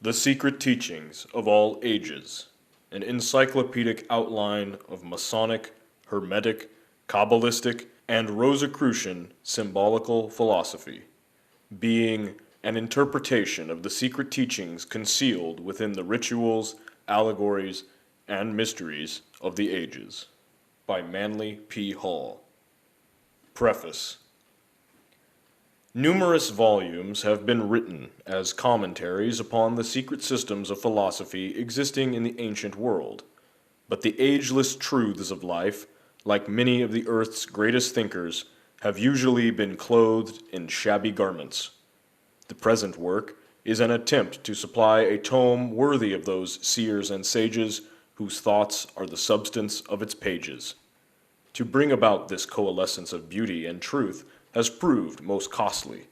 The Secret Teachings of All Ages, an encyclopedic outline of Masonic, Hermetic, Kabbalistic, and Rosicrucian symbolical philosophy, being an interpretation of the secret teachings concealed within the rituals, allegories, and mysteries of the ages. By Manly P. Hall. Preface. Numerous volumes have been written as commentaries upon the secret systems of philosophy existing in the ancient world, but the ageless truths of life, like many of the earth's greatest thinkers, have usually been clothed in shabby garments. The present work is an attempt to supply a tome worthy of those seers and sages whose thoughts are the substance of its pages. To bring about this coalescence of beauty and truth has proved most costly,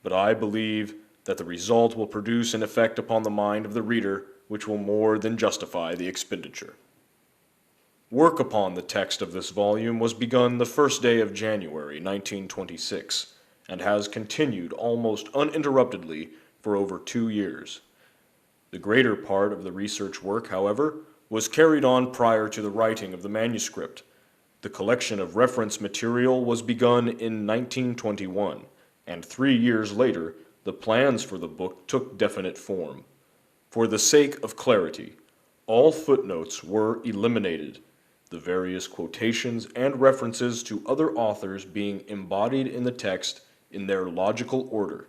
but I believe that the result will produce an effect upon the mind of the reader which will more than justify the expenditure. Work upon the text of this volume was begun the first day of January 1926, and has continued almost uninterruptedly for over 2 years. The greater part of the research work, however, was carried on prior to the writing of the manuscript. The collection of reference material was begun in 1921, and 3 years later, the plans for the book took definite form. For the sake of clarity, all footnotes were eliminated, the various quotations and references to other authors being embodied in the text in their logical order.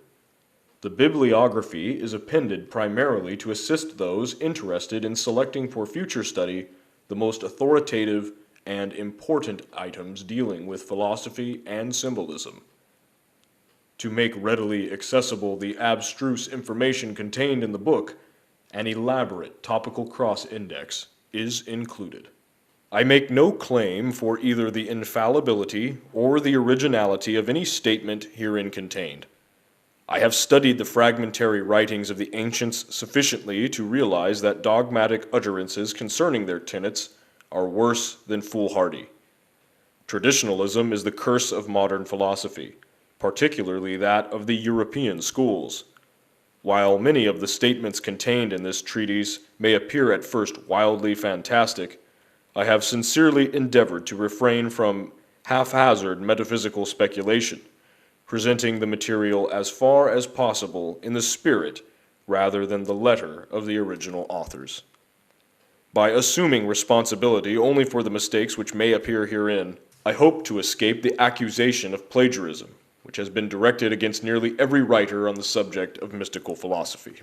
The bibliography is appended primarily to assist those interested in selecting for future study the most authoritative and important items dealing with philosophy and symbolism. To make readily accessible the abstruse information contained in the book, an elaborate topical cross-index is included. I make no claim for either the infallibility or the originality of any statement herein contained. I have studied the fragmentary writings of the ancients sufficiently to realize that dogmatic utterances concerning their tenets are worse than foolhardy. Traditionalism is the curse of modern philosophy, particularly that of the European schools. While many of the statements contained in this treatise may appear at first wildly fantastic, I have sincerely endeavored to refrain from haphazard metaphysical speculation, presenting the material as far as possible in the spirit rather than the letter of the original authors. By assuming responsibility only for the mistakes which may appear herein, I hope to escape the accusation of plagiarism, which has been directed against nearly every writer on the subject of mystical philosophy.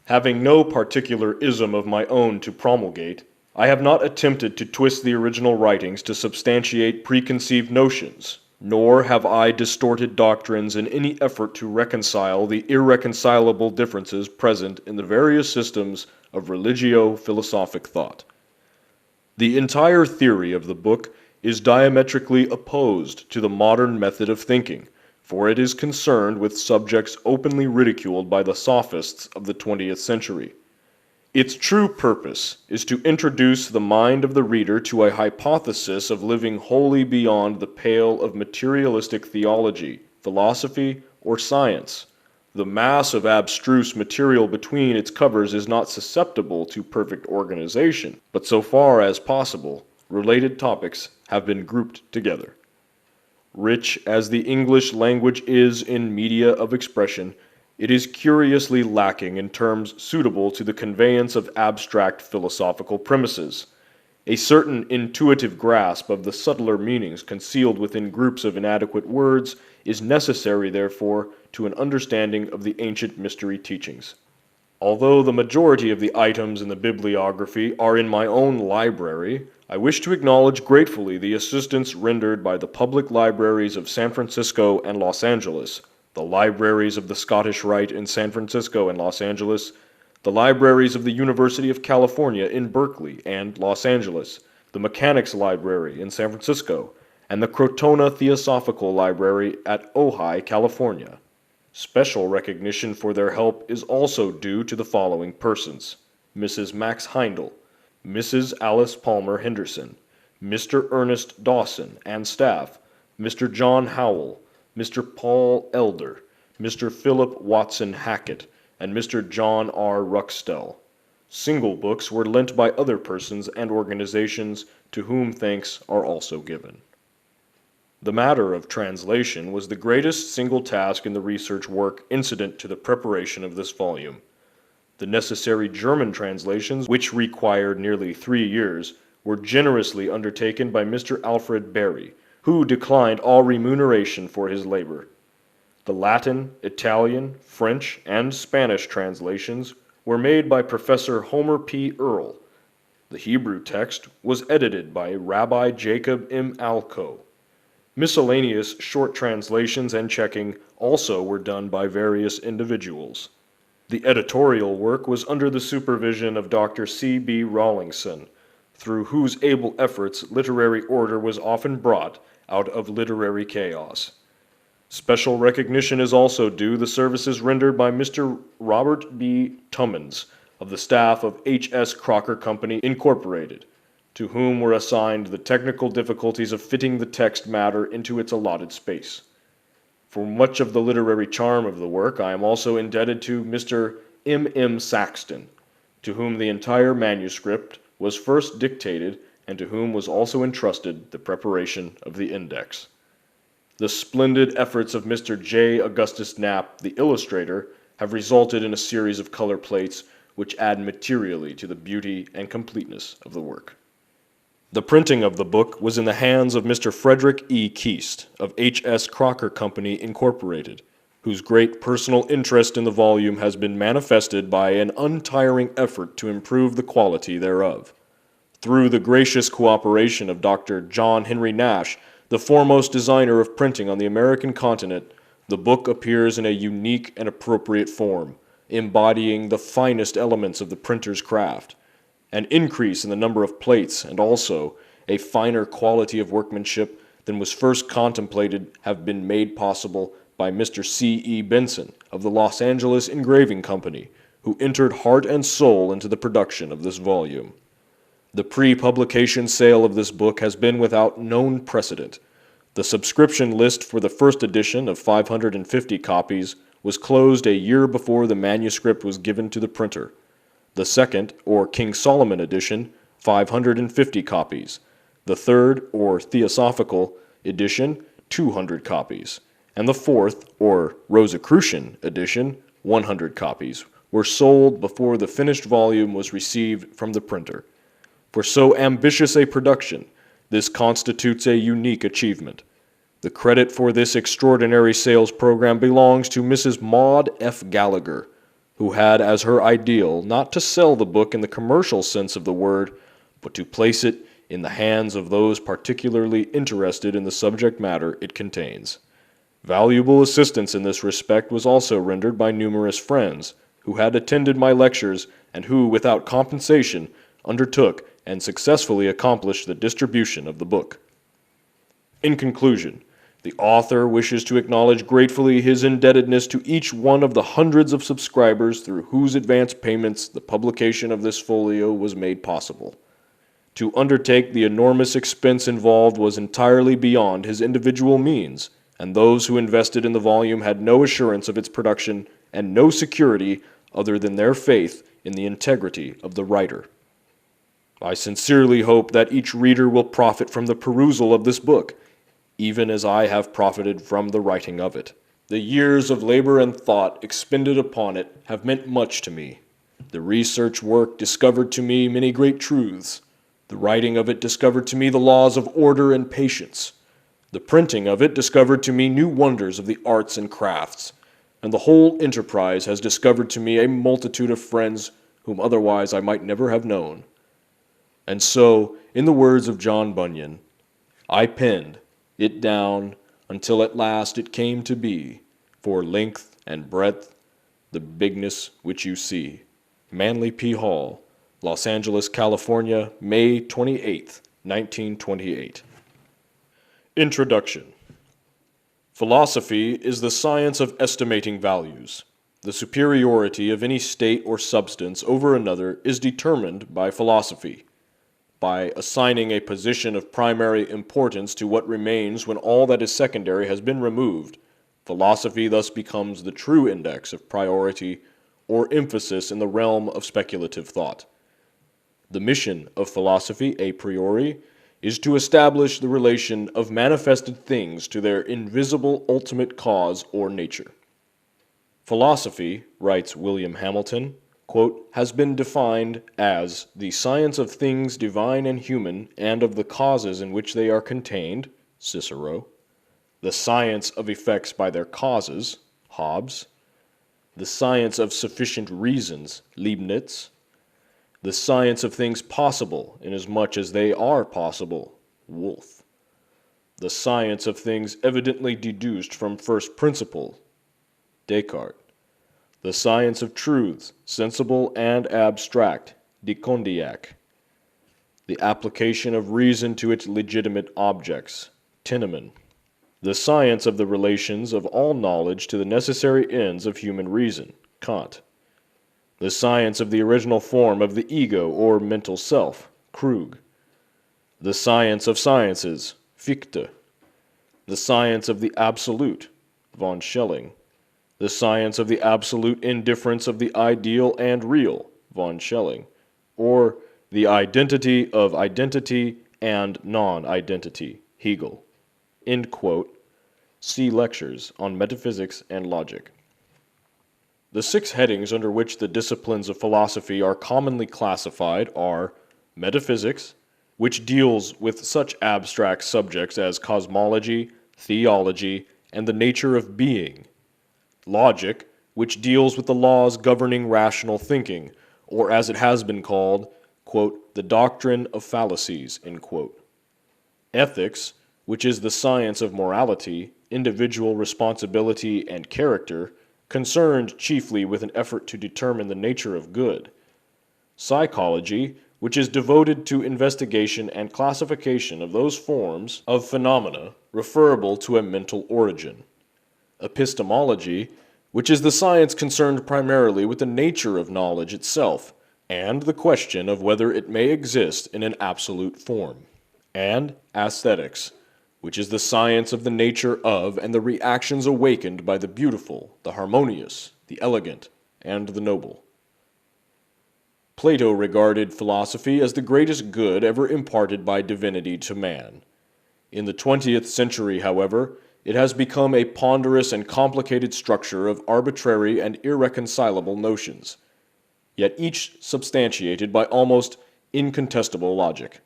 Having no particular ism of my own to promulgate, I have not attempted to twist the original writings to substantiate preconceived notions, nor have I distorted doctrines in any effort to reconcile the irreconcilable differences present in the various systems of religio-philosophic thought. The entire theory of the book is diametrically opposed to the modern method of thinking, for it is concerned with subjects openly ridiculed by the sophists of the 20th century. Its true purpose is to introduce the mind of the reader to a hypothesis of living wholly beyond the pale of materialistic theology, philosophy, or science. The mass of abstruse material between its covers is not susceptible to perfect organization, but so far as possible, related topics have been grouped together. Rich as the English language is in media of expression, it is curiously lacking in terms suitable to the conveyance of abstract philosophical premises. A certain intuitive grasp of the subtler meanings concealed within groups of inadequate words is necessary, therefore, to an understanding of the ancient mystery teachings. Although the majority of the items in the bibliography are in my own library, I wish to acknowledge gratefully the assistance rendered by the public libraries of San Francisco and Los Angeles, the libraries of the Scottish Rite in San Francisco and Los Angeles, the libraries of the University of California in Berkeley and Los Angeles, the Mechanics Library in San Francisco, and the Crotona Theosophical Library at Ojai, California. Special recognition for their help is also due to the following persons: Mrs. Max Heindel, Mrs. Alice Palmer Henderson, Mr. Ernest Dawson and staff, Mr. John Howell, Mr. Paul Elder, Mr. Philip Watson Hackett, and Mr. John R. Ruckstell. Single books were lent by other persons and organizations, to whom thanks are also given. The matter of translation was the greatest single task in the research work incident to the preparation of this volume. The necessary German translations, which required nearly 3 years, were generously undertaken by Mr. Alfred Berry, who declined all remuneration for his labor. The Latin, Italian, French, and Spanish translations were made by Professor Homer P. Earle. The Hebrew text was edited by Rabbi Jacob M. Alco. Miscellaneous short translations and checking also were done by various individuals. The editorial work was under the supervision of Dr. C. B. Rawlingson, through whose able efforts literary order was often brought out of literary chaos. Special recognition is also due the services rendered by Mr. Robert B. Tummins of the staff of H.S. Crocker Company, Incorporated, to whom were assigned the technical difficulties of fitting the text matter into its allotted space. For much of the literary charm of the work, I am also indebted to Mr. M. M. Saxton, to whom the entire manuscript was first dictated and to whom was also entrusted the preparation of the index. The splendid efforts of Mr. J. Augustus Knapp, the illustrator, have resulted in a series of color plates which add materially to the beauty and completeness of the work. The printing of the book was in the hands of Mr. Frederick E. Keast of H.S. Crocker Company, Incorporated, whose great personal interest in the volume has been manifested by an untiring effort to improve the quality thereof. Through the gracious cooperation of Dr. John Henry Nash, the foremost designer of printing on the American continent, the book appears in a unique and appropriate form, embodying the finest elements of the printer's craft. An increase in the number of plates and also a finer quality of workmanship than was first contemplated have been made possible by Mr. C. E. Benson of the Los Angeles Engraving Company, who entered heart and soul into the production of this volume. The pre-publication sale of this book has been without known precedent. The subscription list for the first edition of 550 copies was closed a year before the manuscript was given to the printer. The second, or King Solomon edition, 550 copies. The third, or Theosophical edition, 200 copies. And the fourth, or Rosicrucian edition, 100 copies, were sold before the finished volume was received from the printer. For so ambitious a production, this constitutes a unique achievement. The credit for this extraordinary sales program belongs to Mrs. Maud F. Gallagher, who had as her ideal not to sell the book in the commercial sense of the word, but to place it in the hands of those particularly interested in the subject matter it contains. Valuable assistance in this respect was also rendered by numerous friends, who had attended my lectures and who, without compensation, undertook and successfully accomplished the distribution of the book. In conclusion, the author wishes to acknowledge gratefully his indebtedness to each one of the hundreds of subscribers through whose advance payments the publication of this folio was made possible. To undertake the enormous expense involved was entirely beyond his individual means, and those who invested in the volume had no assurance of its production and no security other than their faith in the integrity of the writer. I sincerely hope that each reader will profit from the perusal of this book, even as I have profited from the writing of it. The years of labor and thought expended upon it have meant much to me. The research work discovered to me many great truths. The writing of it discovered to me the laws of order and patience. The printing of it discovered to me new wonders of the arts and crafts, and the whole enterprise has discovered to me a multitude of friends whom otherwise I might never have known. And so, in the words of John Bunyan, I penned it down until at last it came to be, for length and breadth, the bigness which you see. Manly P. Hall, Los Angeles, California, May 28, 1928. Introduction. Philosophy is the science of estimating values. The superiority of any state or substance over another is determined by philosophy. By assigning a position of primary importance to what remains when all that is secondary has been removed, philosophy thus becomes the true index of priority or emphasis in the realm of speculative thought. The mission of philosophy, a priori, is to establish the relation of manifested things to their invisible ultimate cause or nature. Philosophy, writes William Hamilton, quote, has been defined as the science of things divine and human and of the causes in which they are contained, Cicero, the science of effects by their causes, Hobbes, the science of sufficient reasons, Leibniz, the science of things possible inasmuch as they are possible, Wolff, the science of things evidently deduced from first principles, Descartes, the science of truths, sensible and abstract, de Condillac, the application of reason to its legitimate objects, Tinnemann, the science of the relations of all knowledge to the necessary ends of human reason, Kant, the science of the original form of the ego or mental self, Krug, the science of sciences, Fichte, the science of the absolute, von Schelling, the science of the absolute indifference of the ideal and real, von Schelling, or the identity of identity and non-identity, Hegel. End quote. See lectures on metaphysics and logic. The 6 headings under which the disciplines of philosophy are commonly classified are metaphysics, which deals with such abstract subjects as cosmology, theology, and the nature of being; logic, which deals with the laws governing rational thinking, or as it has been called, quote, the doctrine of fallacies, end quote. Ethics, which is the science of morality, individual responsibility, and character, concerned chiefly with an effort to determine the nature of good; psychology, which is devoted to investigation and classification of those forms of phenomena referable to a mental origin; epistemology, which is the science concerned primarily with the nature of knowledge itself, and the question of whether it may exist in an absolute form; and aesthetics, which is the science of the nature of and the reactions awakened by the beautiful, the harmonious, the elegant, and the noble. Plato regarded philosophy as the greatest good ever imparted by divinity to man. In the 20th century, however, it has become a ponderous and complicated structure of arbitrary and irreconcilable notions, yet each substantiated by almost incontestable logic.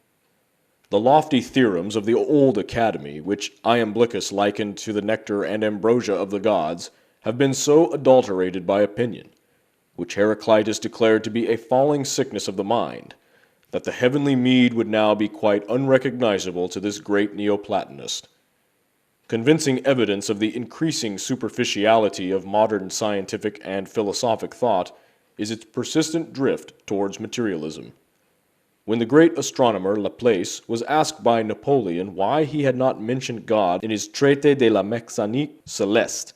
The lofty theorems of the old academy, which Iamblichus likened to the nectar and ambrosia of the gods, have been so adulterated by opinion, which Heraclitus declared to be a falling sickness of the mind, that the heavenly mead would now be quite unrecognizable to this great Neoplatonist. Convincing evidence of the increasing superficiality of modern scientific and philosophic thought is its persistent drift towards materialism. When the great astronomer Laplace was asked by Napoleon why he had not mentioned God in his Traité de la Mécanique Céleste,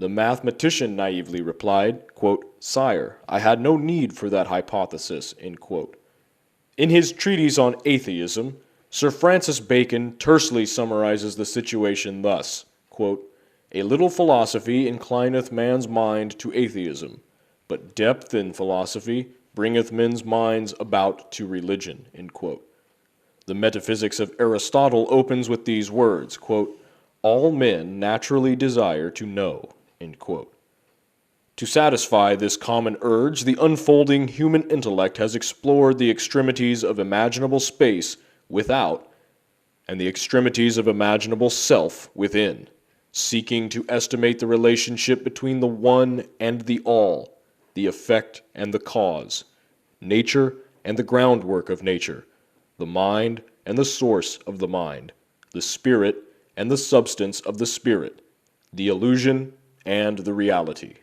the mathematician naively replied, quote, "Sire, I had no need for that hypothesis." End quote. In his treatise on atheism, Sir Francis Bacon tersely summarizes the situation thus, quote, "A little philosophy inclineth man's mind to atheism, but depth in philosophy bringeth men's minds about to religion." End quote. The Metaphysics of Aristotle opens with these words, quote, "All men naturally desire to know." End quote. To satisfy this common urge, the unfolding human intellect has explored the extremities of imaginable space without, and the extremities of imaginable self within, seeking to estimate the relationship between the one and the all, the effect and the cause, nature and the groundwork of nature, the mind and the source of the mind, the spirit and the substance of the spirit, the illusion and the reality.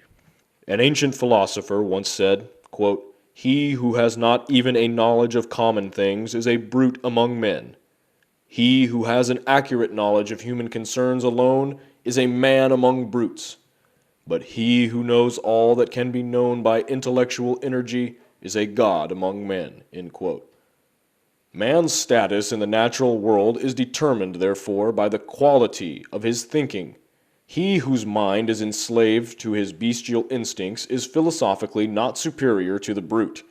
An ancient philosopher once said, quote, "He who has not even a knowledge of common things is a brute among men. He who has an accurate knowledge of human concerns alone is a man among brutes. But he who knows all that can be known by intellectual energy is a god among men." End quote. Man's status in the natural world is determined, therefore, by the quality of his thinking. He whose mind is enslaved to his bestial instincts is philosophically not superior to the brute.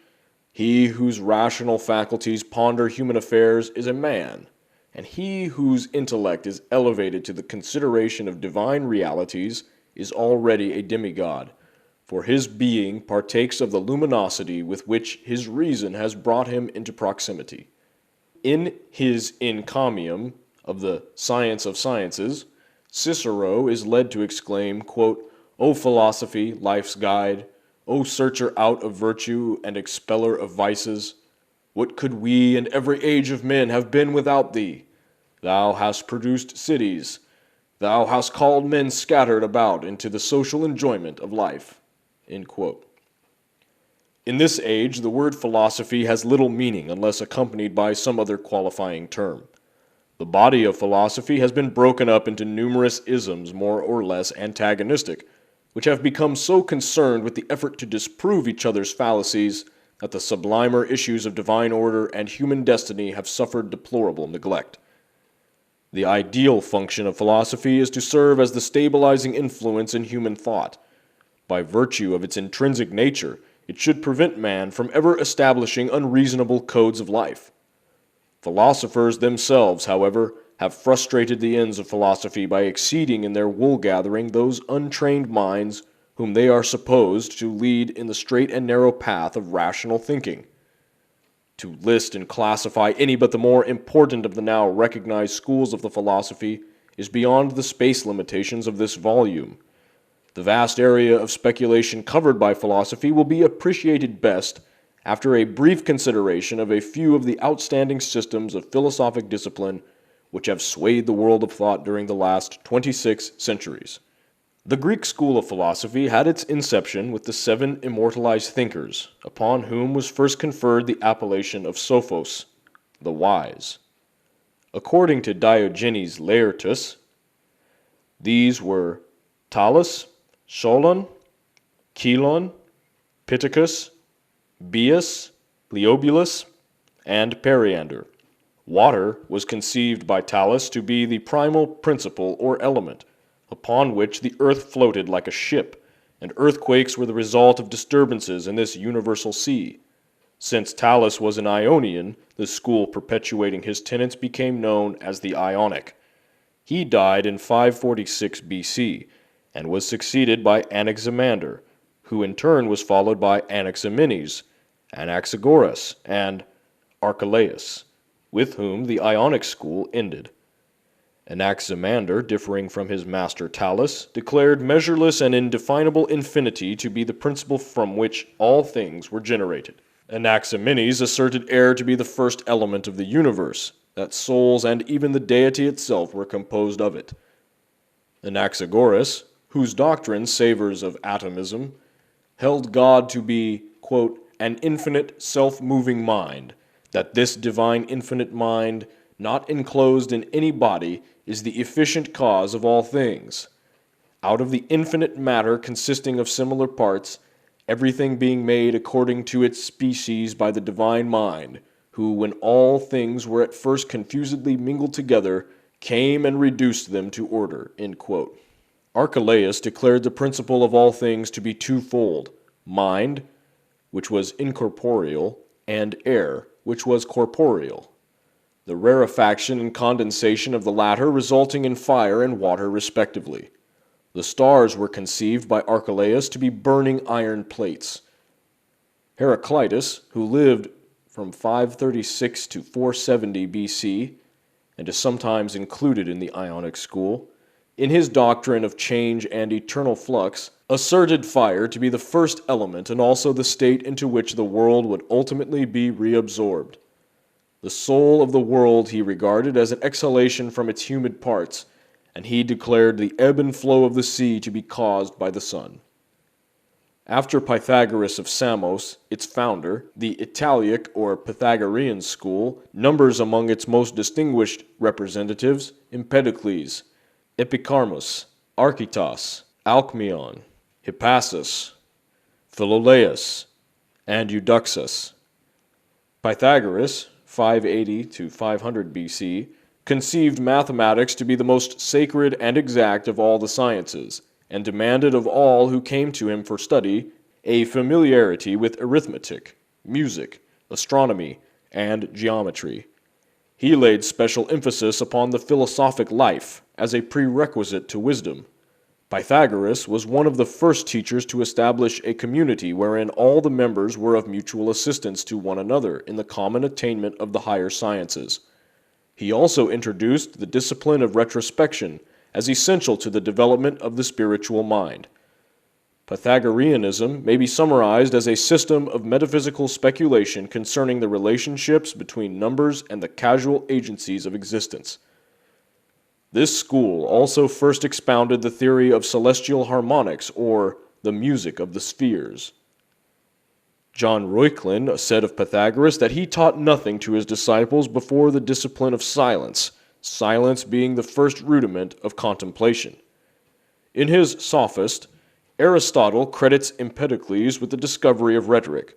He whose rational faculties ponder human affairs is a man, and he whose intellect is elevated to the consideration of divine realities is already a demigod, for his being partakes of the luminosity with which his reason has brought him into proximity. In his encomium of the science of sciences, Cicero is led to exclaim, quote, "O philosophy, life's guide, O searcher out of virtue and expeller of vices, what could we and every age of men have been without thee? Thou hast produced cities, thou hast called men scattered about into the social enjoyment of life." End quote. In this age, the word philosophy has little meaning unless accompanied by some other qualifying term. The body of philosophy has been broken up into numerous isms more or less antagonistic, which have become so concerned with the effort to disprove each other's fallacies that the sublimer issues of divine order and human destiny have suffered deplorable neglect. The ideal function of philosophy is to serve as the stabilizing influence in human thought. By virtue of its intrinsic nature, it should prevent man from ever establishing unreasonable codes of life. Philosophers themselves, however, have frustrated the ends of philosophy by exceeding in their wool-gathering those untrained minds whom they are supposed to lead in the straight and narrow path of rational thinking. To list and classify any but the more important of the now recognized schools of the philosophy is beyond the space limitations of this volume. The vast area of speculation covered by philosophy will be appreciated best after a brief consideration of a few of the outstanding systems of philosophic discipline which have swayed the world of thought during the last 26 centuries. The Greek school of philosophy had its inception with the 7 immortalized thinkers, upon whom was first conferred the appellation of Sophos, the wise. According to Diogenes Laertius, these were Thales, Solon, Chelon, Pittacus, Bias, Leobulus, and Periander. Water was conceived by Thales to be the primal principle or element, upon which the earth floated like a ship, and earthquakes were the result of disturbances in this universal sea. Since Thales was an Ionian, the school perpetuating his tenets became known as the Ionic. He died in 546 BC, and was succeeded by Anaximander, who in turn was followed by Anaximenes, Anaxagoras, and Archelaus, with whom the Ionic school ended. Anaximander, differing from his master Thales, declared measureless and indefinable infinity to be the principle from which all things were generated. Anaximenes asserted air to be the first element of the universe, that souls and even the deity itself were composed of it. Anaxagoras, whose doctrine savors of atomism, held God to be, quote, "an infinite, self-moving mind, that this divine infinite mind, not enclosed in any body, is the efficient cause of all things. Out of the infinite matter consisting of similar parts, everything being made according to its species by the divine mind, who, when all things were at first confusedly mingled together, came and reduced them to order." End quote. Archelaus declared the principle of all things to be twofold: mind, which was incorporeal, and air, which was corporeal, the rarefaction and condensation of the latter resulting in fire and water respectively. The stars were conceived by Archelaus to be burning iron plates. Heraclitus, who lived from 536 to 470 BC, and is sometimes included in the Ionic school, in his doctrine of change and eternal flux, asserted fire to be the first element and also the state into which the world would ultimately be reabsorbed. The soul of the world he regarded as an exhalation from its humid parts, and he declared the ebb and flow of the sea to be caused by the sun. After Pythagoras of Samos, its founder, the Italic or Pythagorean school numbers among its most distinguished representatives Empedocles, Epicharmus, Archytas, Alcmaeon, Hippasus, Philolaus, and Eudoxus. Pythagoras, 580 to 500 BC, conceived mathematics to be the most sacred and exact of all the sciences, and demanded of all who came to him for study a familiarity with arithmetic, music, astronomy, and geometry. He laid special emphasis upon the philosophic life as a prerequisite to wisdom. Pythagoras was one of the first teachers to establish a community wherein all the members were of mutual assistance to one another in the common attainment of the higher sciences. He also introduced the discipline of retrospection as essential to the development of the spiritual mind. Pythagoreanism may be summarized as a system of metaphysical speculation concerning the relationships between numbers and the causal agencies of existence. This school also first expounded the theory of celestial harmonics, or the music of the spheres. John Reuchlin said of Pythagoras that he taught nothing to his disciples before the discipline of silence, silence being the first rudiment of contemplation. In his Sophist, Aristotle credits Empedocles with the discovery of rhetoric.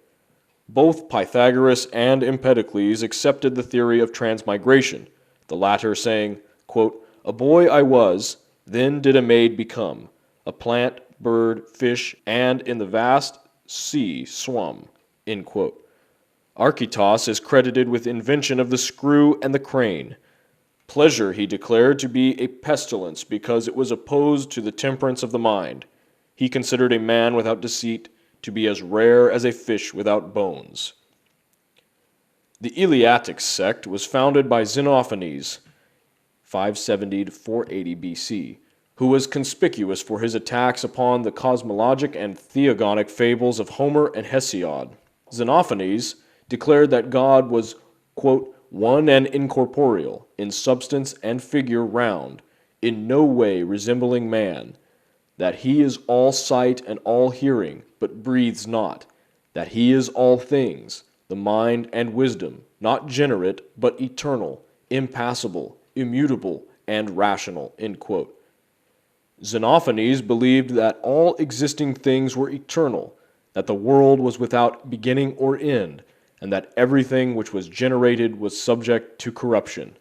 Both Pythagoras and Empedocles accepted the theory of transmigration, the latter saying, quote, "A boy I was, then did a maid become, a plant, bird, fish, and in the vast sea swum." End quote. Archytas is credited with invention of the screw and the crane. Pleasure he declared to be a pestilence because it was opposed to the temperance of the mind. He considered a man without deceit to be as rare as a fish without bones. The Eleatic sect was founded by Xenophanes, 570 to 480 BC, who was conspicuous for his attacks upon the cosmologic and theogonic fables of Homer and Hesiod. Xenophanes declared that God was, quote, "one and incorporeal, in substance and figure round, in no way resembling man, that he is all sight and all hearing, but breathes not, that he is all things, the mind and wisdom, not generate, but eternal, impassible, immutable, and rational." End quote. Xenophanes believed that all existing things were eternal, that the world was without beginning or end, and that everything which was generated was subject to corruption.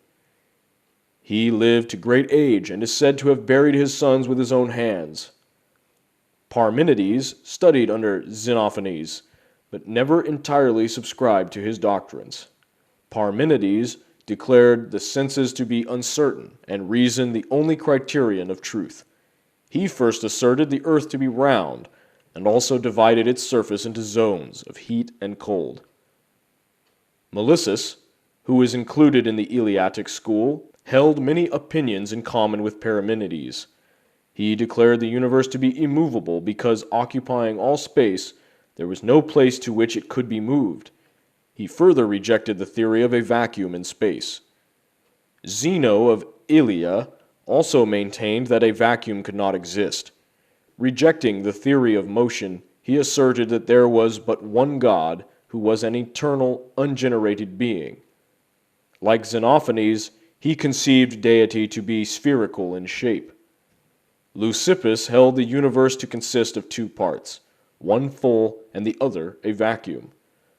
He lived to great age and is said to have buried his sons with his own hands. Parmenides studied under Xenophanes, but never entirely subscribed to his doctrines. Parmenides declared the senses to be uncertain and reason the only criterion of truth. He first asserted the earth to be round, and also divided its surface into zones of heat and cold. Melissus, who is included in the Eleatic school, held many opinions in common with Parmenides. He declared the universe to be immovable because, occupying all space, there was no place to which it could be moved. He further rejected the theory of a vacuum in space. Zeno of Elea also maintained that a vacuum could not exist. Rejecting the theory of motion, he asserted that there was but one God who was an eternal, ungenerated being. Like Xenophanes, he conceived deity to be spherical in shape. Leucippus held the universe to consist of two parts, one full and the other a vacuum.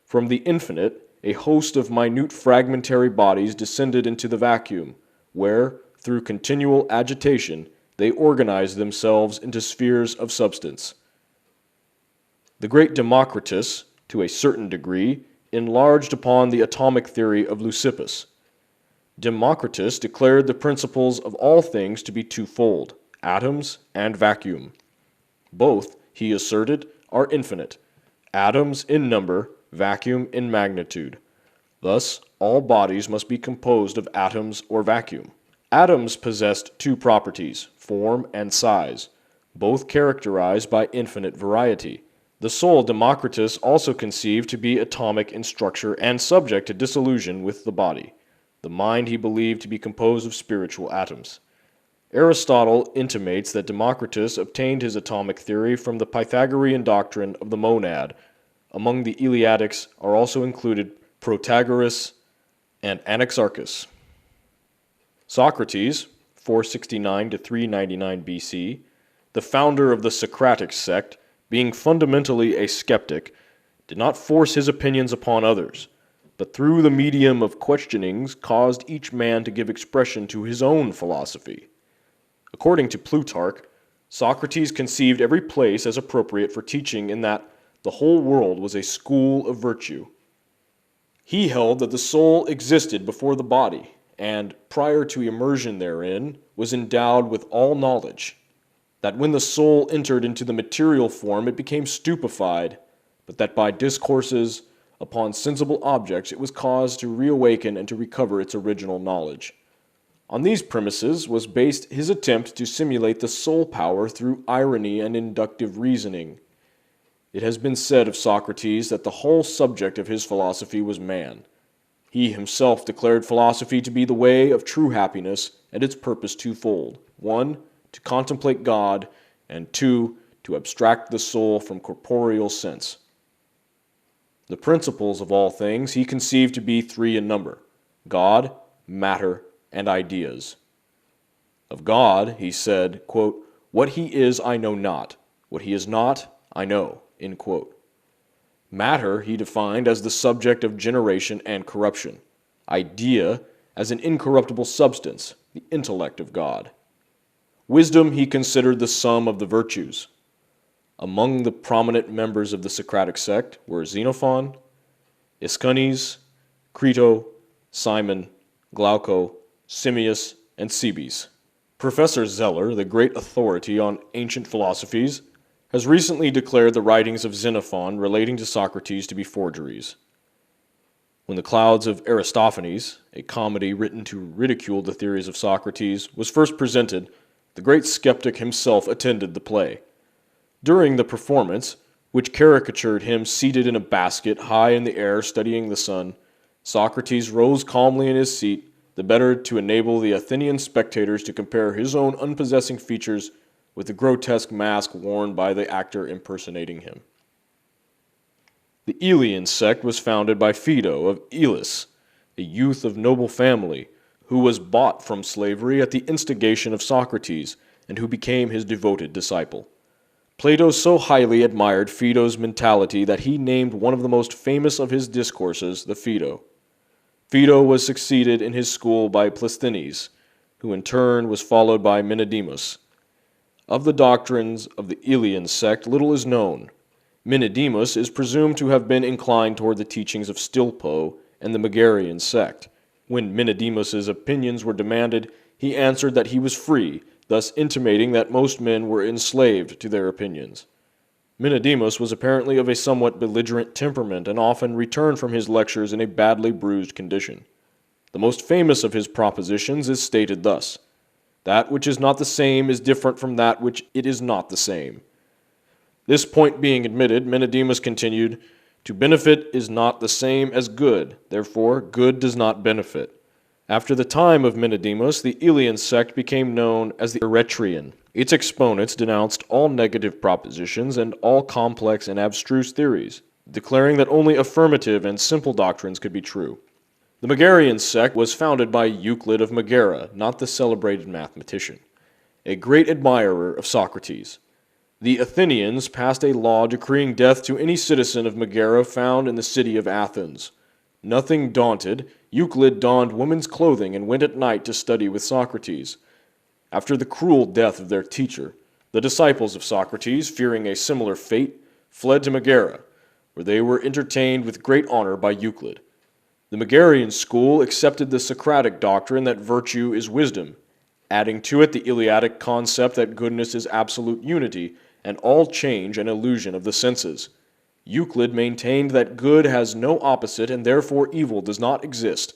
From the infinite, a host of minute fragmentary bodies descended into the vacuum, where, through continual agitation, they organized themselves into spheres of substance. The great Democritus, to a certain degree, enlarged upon the atomic theory of Leucippus. Democritus declared the principles of all things to be twofold, atoms and vacuum. Both, he asserted, are infinite, atoms in number, vacuum in magnitude. Thus, all bodies must be composed of atoms or vacuum. Atoms possessed two properties, form and size, both characterized by infinite variety. The soul Democritus also conceived to be atomic in structure and subject to dissolution with the body. The mind he believed to be composed of spiritual atoms. Aristotle intimates that Democritus obtained his atomic theory from the Pythagorean doctrine of the monad. Among the Eleatics are also included Protagoras and Anaxarchus. Socrates, 469 to 399 BC, the founder of the Socratic sect, being fundamentally a skeptic, did not force his opinions upon others, but through the medium of questionings caused each man to give expression to his own philosophy. According to Plutarch, Socrates conceived every place as appropriate for teaching in that the whole world was a school of virtue. He held that the soul existed before the body, and, prior to immersion therein, was endowed with all knowledge, that when the soul entered into the material form it became stupefied, but that by discourses upon sensible objects it was caused to reawaken and to recover its original knowledge. On these premises was based his attempt to simulate the soul power through irony and inductive reasoning. It has been said of Socrates that the whole subject of his philosophy was man. He himself declared philosophy to be the way of true happiness, and its purpose twofold: 1, to contemplate God, and 2, to abstract the soul from corporeal sense. The principles of all things he conceived to be 3 in number: God, matter, and ideas. Of God, he said, quote, "What he is I know not, what he is not I know." End quote. Matter he defined as the subject of generation and corruption. Idea as an incorruptible substance, the intellect of God. Wisdom he considered the sum of the virtues. Among the prominent members of the Socratic sect were Xenophon, Aeschines, Crito, Simon, Glauco, Simmias, and Cebes. Professor Zeller, the great authority on ancient philosophies, has recently declared the writings of Xenophon relating to Socrates to be forgeries. When The Clouds of Aristophanes, a comedy written to ridicule the theories of Socrates, was first presented, the great skeptic himself attended the play. During the performance, which caricatured him seated in a basket high in the air studying the sun, Socrates rose calmly in his seat, the better to enable the Athenian spectators to compare his own unpossessing features with the grotesque mask worn by the actor impersonating him. The Elean sect was founded by Phaedo of Elis, a youth of noble family, who was bought from slavery at the instigation of Socrates, and who became his devoted disciple. Plato so highly admired Phaedo's mentality that he named one of the most famous of his discourses the Phaedo. Phaedo was succeeded in his school by Plisthenes, who in turn was followed by Menedemus. Of the doctrines of the Elean sect little is known. Menedemus is presumed to have been inclined toward the teachings of Stilpo and the Megarian sect. When Menedemus's opinions were demanded, he answered that he was free, thus intimating that most men were enslaved to their opinions. Menedemus was apparently of a somewhat belligerent temperament and often returned from his lectures in a badly bruised condition. The most famous of his propositions is stated thus: "That which is not the same is different from that which it is not the same." This point being admitted, Menedemus continued, "To benefit is not the same as good, therefore good does not benefit." After the time of Menedemus, the Elean sect became known as the Eretrian. Its exponents denounced all negative propositions and all complex and abstruse theories, declaring that only affirmative and simple doctrines could be true. The Megarian sect was founded by Euclid of Megara, not the celebrated mathematician, a great admirer of Socrates. The Athenians passed a law decreeing death to any citizen of Megara found in the city of Athens. Nothing daunted, Euclid donned women's clothing and went at night to study with Socrates. After the cruel death of their teacher, the disciples of Socrates, fearing a similar fate, fled to Megara, where they were entertained with great honor by Euclid. The Megarian school accepted the Socratic doctrine that virtue is wisdom, adding to it the Eleatic concept that goodness is absolute unity and all change an illusion of the senses. Euclid maintained that good has no opposite and therefore evil does not exist.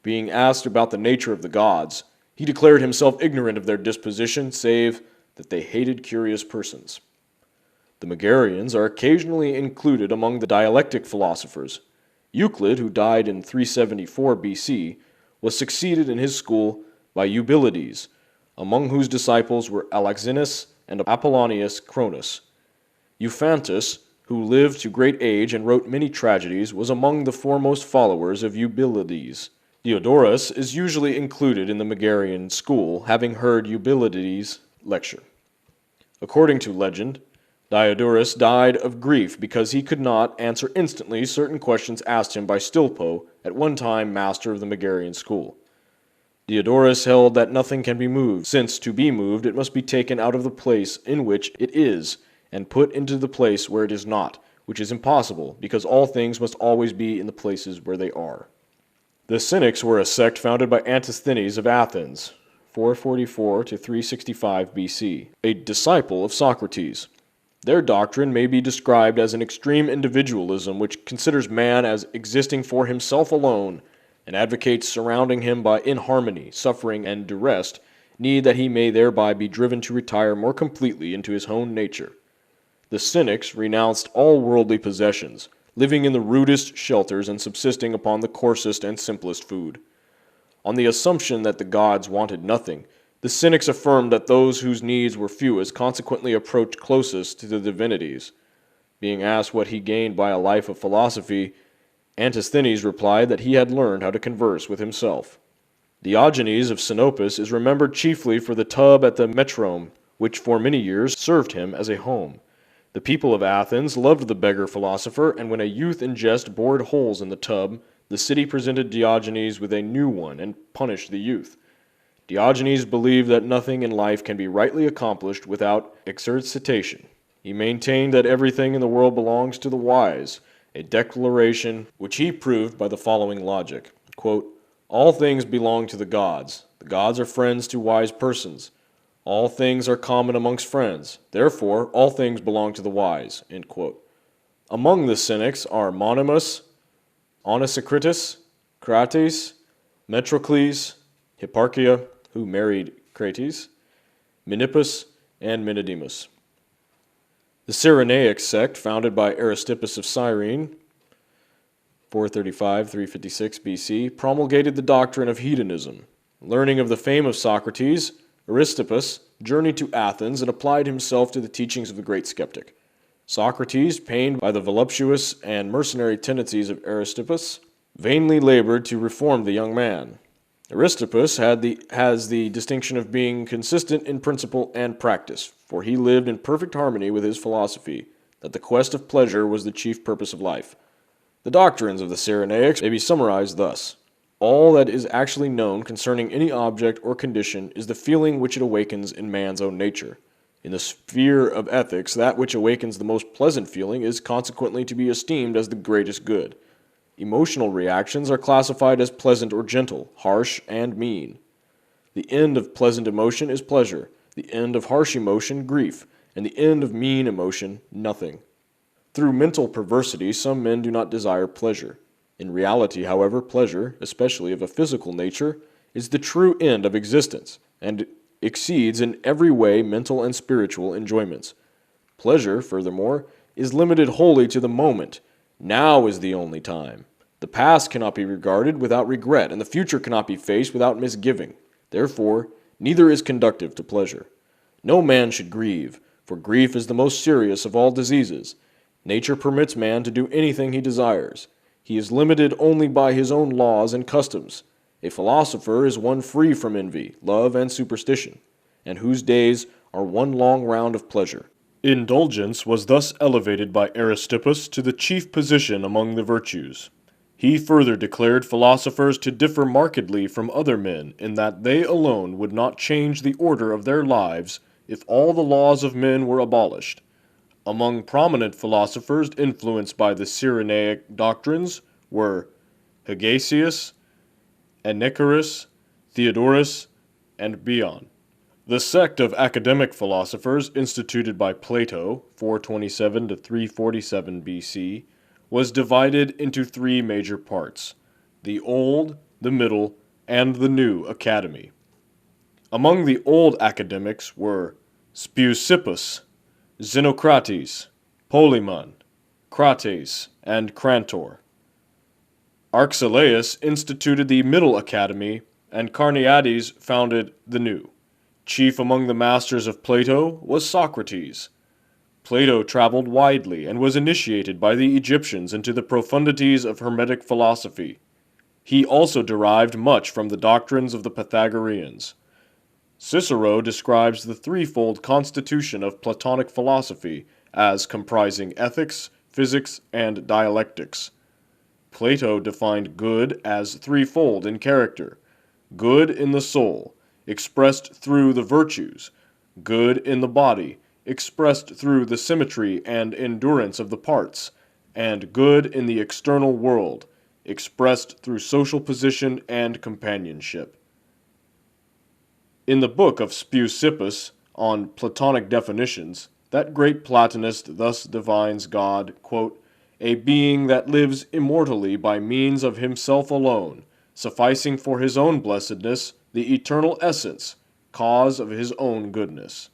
Being asked about the nature of the gods, he declared himself ignorant of their disposition, save that they hated curious persons. The Megarians are occasionally included among the dialectic philosophers. Euclid, who died in 374 BC, was succeeded in his school by Eubylides, among whose disciples were Alexinus and Apollonius Cronus. Euphantus, who lived to great age and wrote many tragedies, was among the foremost followers of Eubylides. Diodorus is usually included in the Megarian school, having heard Eubylides lecture. According to legend, Diodorus died of grief because he could not answer instantly certain questions asked him by Stilpo, at one time master of the Megarian school. Diodorus held that nothing can be moved, since to be moved it must be taken out of the place in which it is, and put into the place where it is not, which is impossible, because all things must always be in the places where they are. The Cynics were a sect founded by Antisthenes of Athens, 444 to 365 BC, a disciple of Socrates. Their doctrine may be described as an extreme individualism which considers man as existing for himself alone and advocates surrounding him by inharmony, suffering, and duress, need that he may thereby be driven to retire more completely into his own nature. The Cynics renounced all worldly possessions, living in the rudest shelters and subsisting upon the coarsest and simplest food. On the assumption that the gods wanted nothing, the Cynics affirmed that those whose needs were fewest consequently approached closest to the divinities. Being asked what he gained by a life of philosophy, Antisthenes replied that he had learned how to converse with himself. Diogenes of Sinopus is remembered chiefly for the tub at the Metrome, which for many years served him as a home. The people of Athens loved the beggar philosopher, and when a youth in jest bored holes in the tub, the city presented Diogenes with a new one and punished the youth. Diogenes believed that nothing in life can be rightly accomplished without exercitation. He maintained that everything in the world belongs to the wise, a declaration which he proved by the following logic. Quote, "All things belong to the gods. The gods are friends to wise persons. All things are common amongst friends. Therefore, all things belong to the wise." End quote. Among the Cynics are Monimus, Onesicritus, Crates, Metrocles, Hipparchia, who married Crates, Menippus, and Menedemus. The Cyrenaic sect, founded by Aristippus of Cyrene, 435-356 BC, promulgated the doctrine of hedonism. Learning of the fame of Socrates, Aristippus journeyed to Athens and applied himself to the teachings of the great skeptic. Socrates, pained by the voluptuous and mercenary tendencies of Aristippus, vainly labored to reform the young man. Aristippus has the distinction of being consistent in principle and practice, for he lived in perfect harmony with his philosophy, that the quest of pleasure was the chief purpose of life. The doctrines of the Cyrenaics may be summarized thus. All that is actually known concerning any object or condition is the feeling which it awakens in man's own nature. In the sphere of ethics, that which awakens the most pleasant feeling is consequently to be esteemed as the greatest good. Emotional reactions are classified as pleasant or gentle, harsh and mean. The end of pleasant emotion is pleasure, the end of harsh emotion grief, and the end of mean emotion nothing. Through mental perversity, some men do not desire pleasure. In reality, however, pleasure, especially of a physical nature, is the true end of existence, and exceeds in every way mental and spiritual enjoyments. Pleasure, furthermore, is limited wholly to the moment. Now is the only time. The past cannot be regarded without regret, and the future cannot be faced without misgiving. Therefore, neither is conducive to pleasure. No man should grieve, for grief is the most serious of all diseases. Nature permits man to do anything he desires. He is limited only by his own laws and customs. A philosopher is one free from envy, love, and superstition, and whose days are one long round of pleasure. Indulgence was thus elevated by Aristippus to the chief position among the virtues. He further declared philosophers to differ markedly from other men in that they alone would not change the order of their lives if all the laws of men were abolished. Among prominent philosophers influenced by the Cyrenaic doctrines were Hegesias, Anaxagoras, Theodorus, and Bion. The sect of academic philosophers instituted by Plato, 427 to 347 BC, was divided into three major parts: the Old, the Middle, and the New Academy. Among the old academics were Speusippus, Xenocrates, Polemon, Crates, and Crantor. Archelaus instituted the Middle Academy, and Carneades founded the New. Chief among the masters of Plato was Socrates. Plato traveled widely and was initiated by the Egyptians into the profundities of Hermetic philosophy. He also derived much from the doctrines of the Pythagoreans. Cicero describes the threefold constitution of Platonic philosophy as comprising ethics, physics, and dialectics. Plato defined good as threefold in character: good in the soul, expressed through the virtues; good in the body, expressed through the symmetry and endurance of the parts; and good in the external world, expressed through social position and companionship. In the book of Speusippus, on Platonic definitions, that great Platonist thus defines God, quote, "a being that lives immortally by means of himself alone, sufficing for his own blessedness, the eternal essence, cause of his own goodness."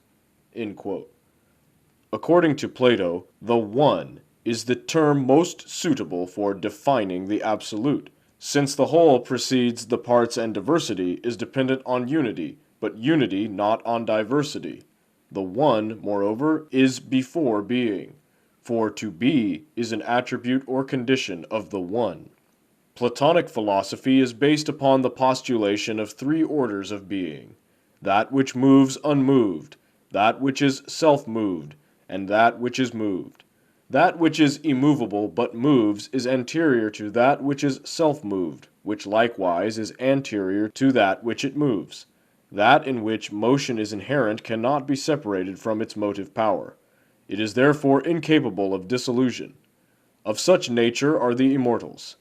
End quote. According to Plato, the One is the term most suitable for defining the Absolute, since the whole precedes the parts and diversity is dependent on unity, but unity not on diversity. The One, moreover, is before being, for to be is an attribute or condition of the One. Platonic philosophy is based upon the postulation of three orders of being: that which moves unmoved, that which is self-moved, and that which is moved. That which is immovable but moves is anterior to that which is self-moved, which likewise is anterior to that which it moves. That in which motion is inherent cannot be separated from its motive power. It is therefore incapable of dissolution. Of such nature are the immortals.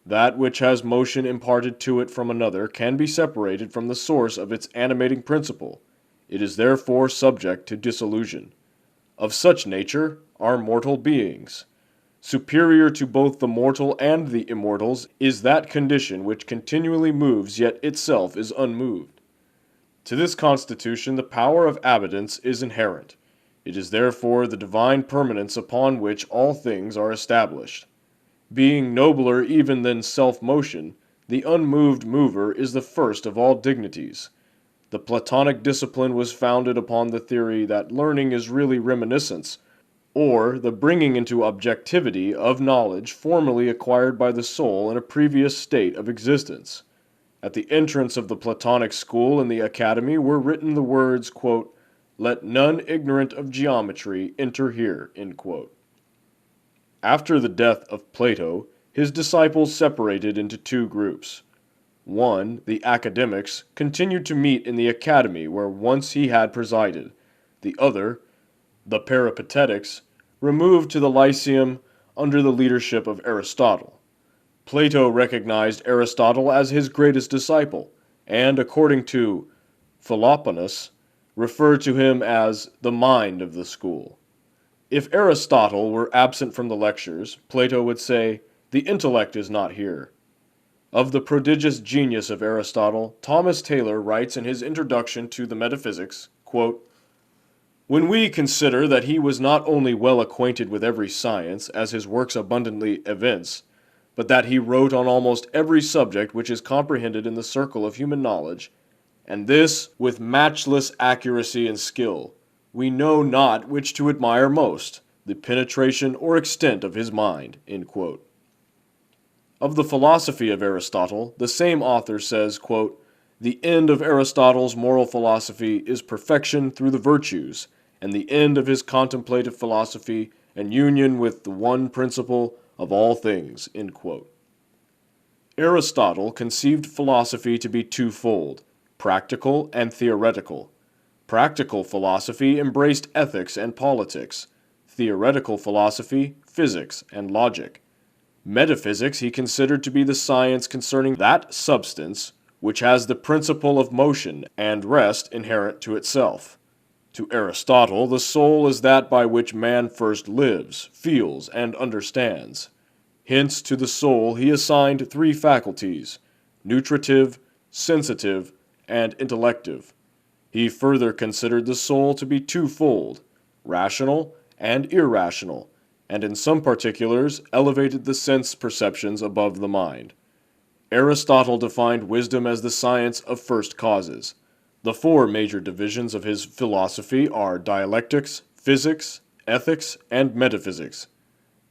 That which has motion imparted to it from another can be separated from the source of its animating principle. It is therefore subject to dissolution. Of such nature are mortal beings. Superior to both the mortal and the immortals is that condition which continually moves yet itself is unmoved. To this constitution the power of abundance is inherent. It is therefore the divine permanence upon which all things are established. Being nobler even than self-motion, the unmoved mover is the first of all dignities. The Platonic discipline was founded upon the theory that learning is really reminiscence, or the bringing into objectivity of knowledge formerly acquired by the soul in a previous state of existence. At the entrance of the Platonic school in the academy were written the words, quote, "Let none ignorant of geometry enter here." End quote. After the death of Plato, his disciples separated into two groups. One, the academics, continued to meet in the academy where once he had presided. The other, the Peripatetics, removed to the Lyceum under the leadership of Aristotle. Plato recognized Aristotle as his greatest disciple, and, according to Philoponus, referred to him as the mind of the school. If Aristotle were absent from the lectures, Plato would say, "The intellect is not here." Of the prodigious genius of Aristotle, Thomas Taylor writes in his introduction to the Metaphysics, quote, "When we consider that he was not only well acquainted with every science, as his works abundantly evince, but that he wrote on almost every subject which is comprehended in the circle of human knowledge, and this with matchless accuracy and skill, we know not which to admire most, the penetration or extent of his mind." End quote. Of the philosophy of Aristotle, the same author says, quote, "The end of Aristotle's moral philosophy is perfection through the virtues, and the end of his contemplative philosophy an union with the one principle of all things." End quote. Aristotle conceived philosophy to be twofold: practical and theoretical. Practical philosophy embraced ethics and politics; theoretical philosophy, physics and logic. Metaphysics he considered to be the science concerning that substance which has the principle of motion and rest inherent to itself. To Aristotle, the soul is that by which man first lives, feels, and understands. Hence to the soul he assigned three faculties: nutritive, sensitive, and intellective. He further considered the soul to be twofold: rational and irrational, and in some particulars elevated the sense perceptions above the mind. Aristotle defined wisdom as the science of first causes. The four major divisions of his philosophy are dialectics, physics, ethics, and metaphysics.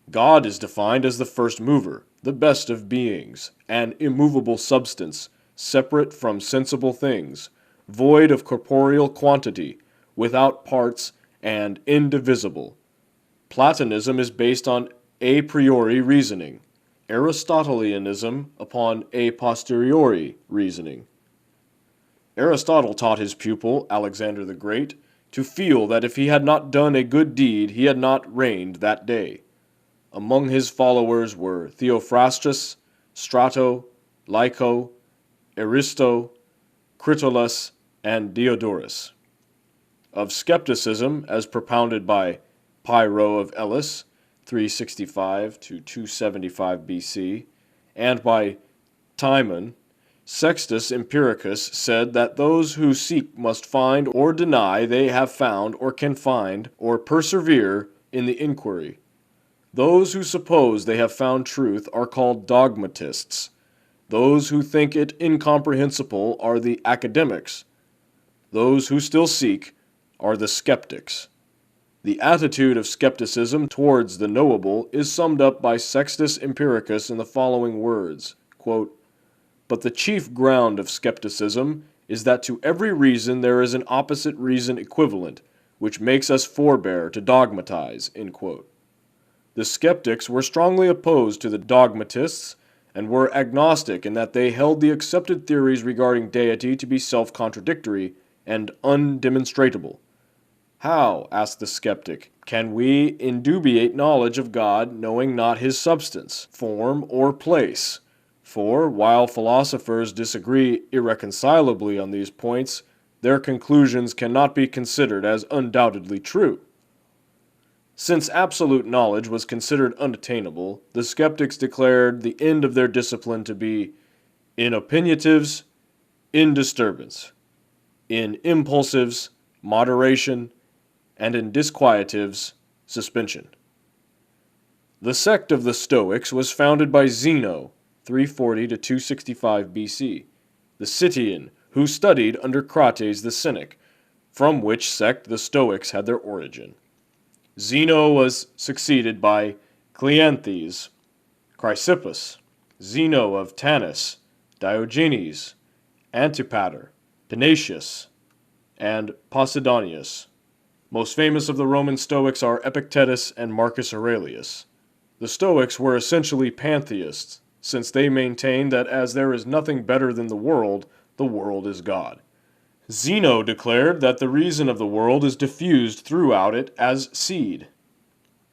God is defined as the first mover, the best of beings, an immovable substance, separate from sensible things, void of corporeal quantity, without parts, and indivisible. Platonism is based on a priori reasoning, Aristotelianism upon a posteriori reasoning. Aristotle taught his pupil, Alexander the Great, to feel that if he had not done a good deed, he had not reigned that day. Among his followers were Theophrastus, Strato, Lyco, Aristo, Critolus, and Diodorus. Of skepticism, as propounded by Pyrrho of Elis, 365 to 275 BC, and by Timon, Sextus Empiricus said that those who seek must find or deny they have found or can find or persevere in the inquiry. Those who suppose they have found truth are called dogmatists. Those who think it incomprehensible are the academics. Those who still seek are the skeptics. The attitude of skepticism towards the knowable is summed up by Sextus Empiricus in the following words, quote, "But the chief ground of skepticism is that to every reason there is an opposite reason equivalent, which makes us forbear to dogmatize." End quote. The skeptics were strongly opposed to the dogmatists and were agnostic in that they held the accepted theories regarding deity to be self-contradictory and undemonstratable. How, asked the skeptic, can we indubiate knowledge of God, knowing not his substance, form, or place? For, while philosophers disagree irreconcilably on these points, their conclusions cannot be considered as undoubtedly true. Since absolute knowledge was considered unattainable, the skeptics declared the end of their discipline to be in opinatives, in disturbance, in impulsives, moderation, and in disquietives, suspension. The sect of the Stoics was founded by Zeno, 340 to 265 BC, the Citian, who studied under Crates the Cynic, from which sect the Stoics had their origin. Zeno was succeeded by Cleanthes, Chrysippus, Zeno of Tanis, Diogenes, Antipater, Panaetius, and Posidonius. Most famous of the Roman Stoics are Epictetus and Marcus Aurelius. The Stoics were essentially pantheists, since they maintained that as there is nothing better than the world is God. Zeno declared that the reason of the world is diffused throughout it as seed.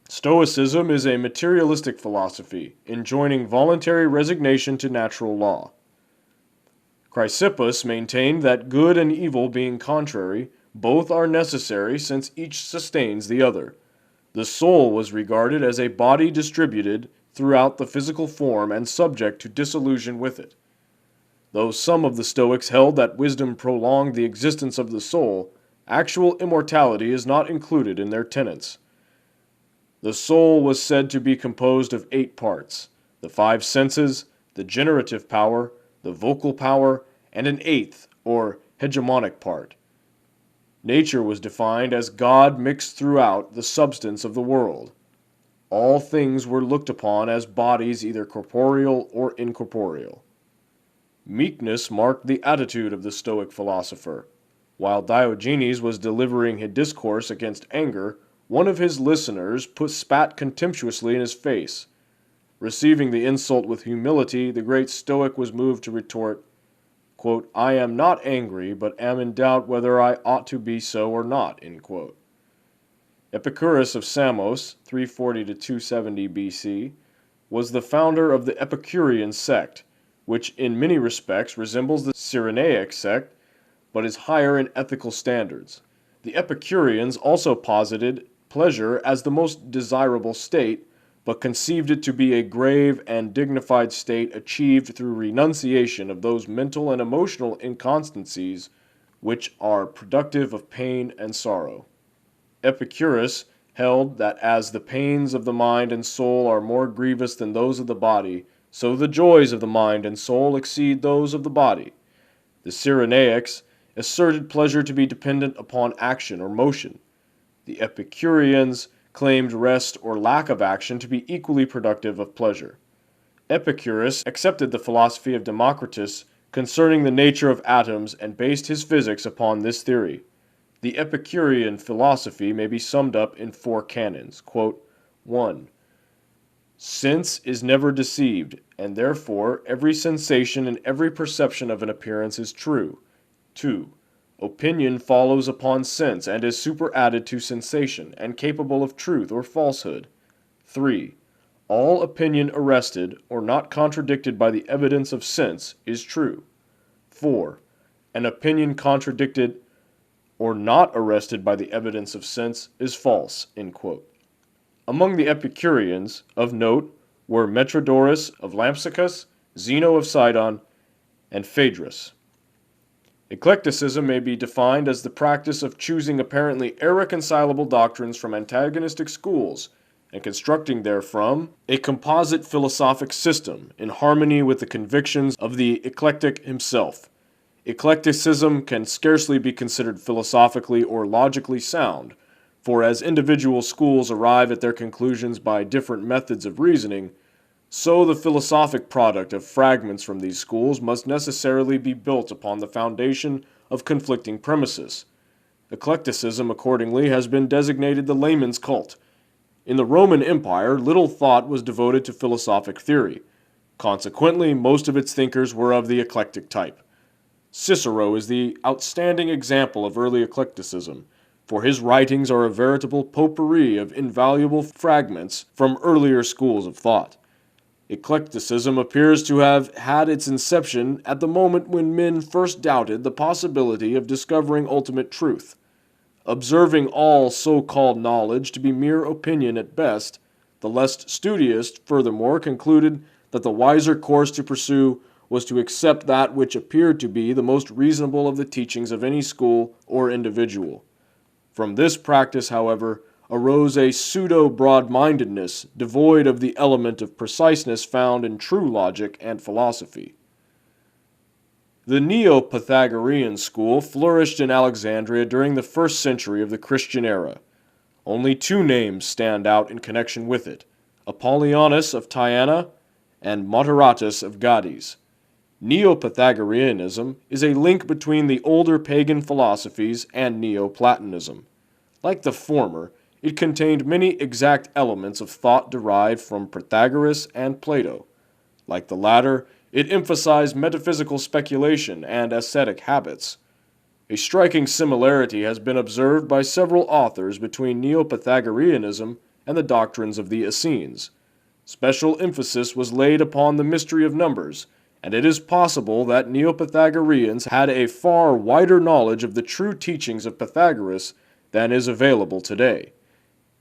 Stoicism is a materialistic philosophy, enjoining voluntary resignation to natural law. Chrysippus maintained that good and evil being contrary, both are necessary since each sustains the other. The soul was regarded as a body distributed throughout the physical form and subject to dissolution with it. Though some of the Stoics held that wisdom prolonged the existence of the soul, actual immortality is not included in their tenets. The soul was said to be composed of 8 parts, the 5 senses, the generative power, the vocal power, and an 8th, or hegemonic part. Nature was defined as God mixed throughout the substance of the world. All things were looked upon as bodies either corporeal or incorporeal. Meekness marked the attitude of the Stoic philosopher. While Diogenes was delivering a discourse against anger, one of his listeners spat contemptuously in his face. Receiving the insult with humility, the great Stoic was moved to retort, quote, "I am not angry, but am in doubt whether I ought to be so or not." End quote. Epicurus of Samos, 340 to 270 BC, was the founder of the Epicurean sect, which in many respects resembles the Cyrenaic sect, but is higher in ethical standards. The Epicureans also posited pleasure as the most desirable state, but conceived it to be a grave and dignified state achieved through renunciation of those mental and emotional inconstancies which are productive of pain and sorrow. Epicurus held that as the pains of the mind and soul are more grievous than those of the body, so the joys of the mind and soul exceed those of the body. The Cyrenaics asserted pleasure to be dependent upon action or motion. The Epicureans claimed rest or lack of action to be equally productive of pleasure. Epicurus accepted the philosophy of Democritus concerning the nature of atoms and based his physics upon this theory. The Epicurean philosophy may be summed up in 4 canons. Quote, 1. Sense is never deceived, and therefore every sensation and every perception of an appearance is true. 2. Opinion follows upon sense and is superadded to sensation, and capable of truth or falsehood. 3. All opinion arrested, or not contradicted by the evidence of sense, is true. 4. An opinion contradicted or not arrested by the evidence of sense is false. End quote. Among the Epicureans, of note, were Metrodorus of Lampsacus, Zeno of Sidon, and Phaedrus. Eclecticism may be defined as the practice of choosing apparently irreconcilable doctrines from antagonistic schools and constructing therefrom a composite philosophic system in harmony with the convictions of the eclectic himself. Eclecticism can scarcely be considered philosophically or logically sound, for as individual schools arrive at their conclusions by different methods of reasoning, so the philosophic product of fragments from these schools must necessarily be built upon the foundation of conflicting premises. Eclecticism, accordingly, has been designated the layman's cult. In the Roman Empire, little thought was devoted to philosophic theory. Consequently, most of its thinkers were of the eclectic type. Cicero is the outstanding example of early eclecticism, for his writings are a veritable potpourri of invaluable fragments from earlier schools of thought. Eclecticism appears to have had its inception at the moment when men first doubted the possibility of discovering ultimate truth. Observing all so-called knowledge to be mere opinion at best, the less studious furthermore concluded that the wiser course to pursue was to accept that which appeared to be the most reasonable of the teachings of any school or individual. From this practice, however, arose a pseudo-broad-mindedness devoid of the element of preciseness found in true logic and philosophy. The Neo-Pythagorean school flourished in Alexandria during the 1st century of the Christian era. Only 2 names stand out in connection with it, Apollonius of Tyana and Moderatus of Gades. Neo-Pythagoreanism is a link between the older pagan philosophies and Neoplatonism. Like the former, it contained many exact elements of thought derived from Pythagoras and Plato. Like the latter, it emphasized metaphysical speculation and ascetic habits. A striking similarity has been observed by several authors between Neo-Pythagoreanism and the doctrines of the Essenes. Special emphasis was laid upon the mystery of numbers, and it is possible that Neo-Pythagoreans had a far wider knowledge of the true teachings of Pythagoras than is available today.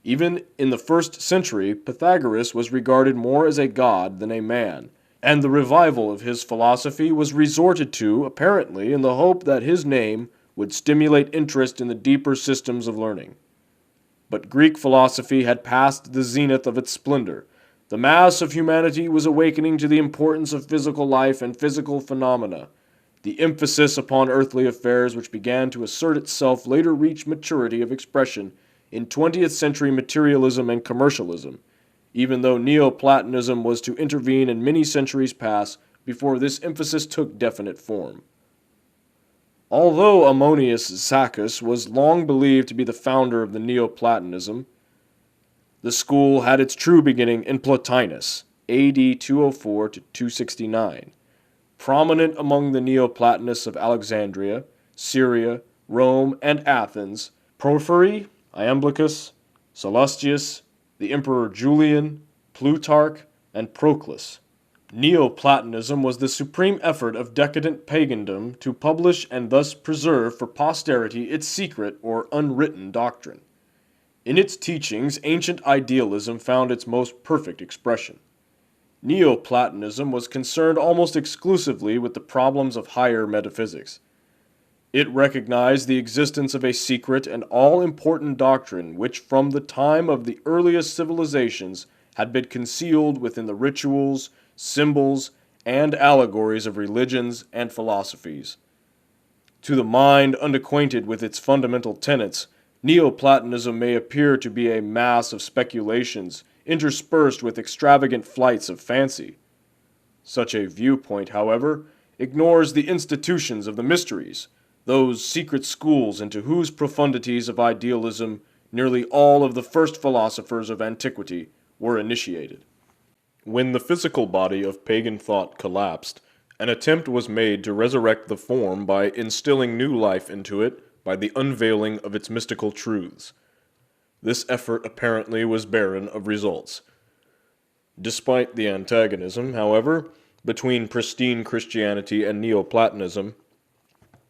Even in the 1st century, Pythagoras was regarded more as a god than a man, and the revival of his philosophy was resorted to, apparently, in the hope that his name would stimulate interest in the deeper systems of learning. But Greek philosophy had passed the zenith of its splendor. The mass of humanity was awakening to the importance of physical life and physical phenomena. The emphasis upon earthly affairs which began to assert itself later reached maturity of expression in 20th century materialism and commercialism, even though Neoplatonism was to intervene in many centuries past before this emphasis took definite form. Although Ammonius Saccas was long believed to be the founder of the Neoplatonism, the school had its true beginning in Plotinus, AD 204 to 269. Prominent among the Neoplatonists of Alexandria, Syria, Rome, and Athens, Porphyry, Iamblichus, Sallustius, the Emperor Julian, Plutarch, and Proclus. Neoplatonism was the supreme effort of decadent pagandom to publish and thus preserve for posterity its secret or unwritten doctrine. In its teachings, ancient idealism found its most perfect expression. Neoplatonism was concerned almost exclusively with the problems of higher metaphysics. It recognized the existence of a secret and all-important doctrine which from the time of the earliest civilizations had been concealed within the rituals, symbols, and allegories of religions and philosophies. To the mind unacquainted with its fundamental tenets, Neoplatonism may appear to be a mass of speculations interspersed with extravagant flights of fancy. Such a viewpoint, however, ignores the institutions of the mysteries, those secret schools into whose profundities of idealism nearly all of the first philosophers of antiquity were initiated. When the physical body of pagan thought collapsed, an attempt was made to resurrect the form by instilling new life into it by the unveiling of its mystical truths. This effort apparently was barren of results. Despite the antagonism, however, between pristine Christianity and Neoplatonism,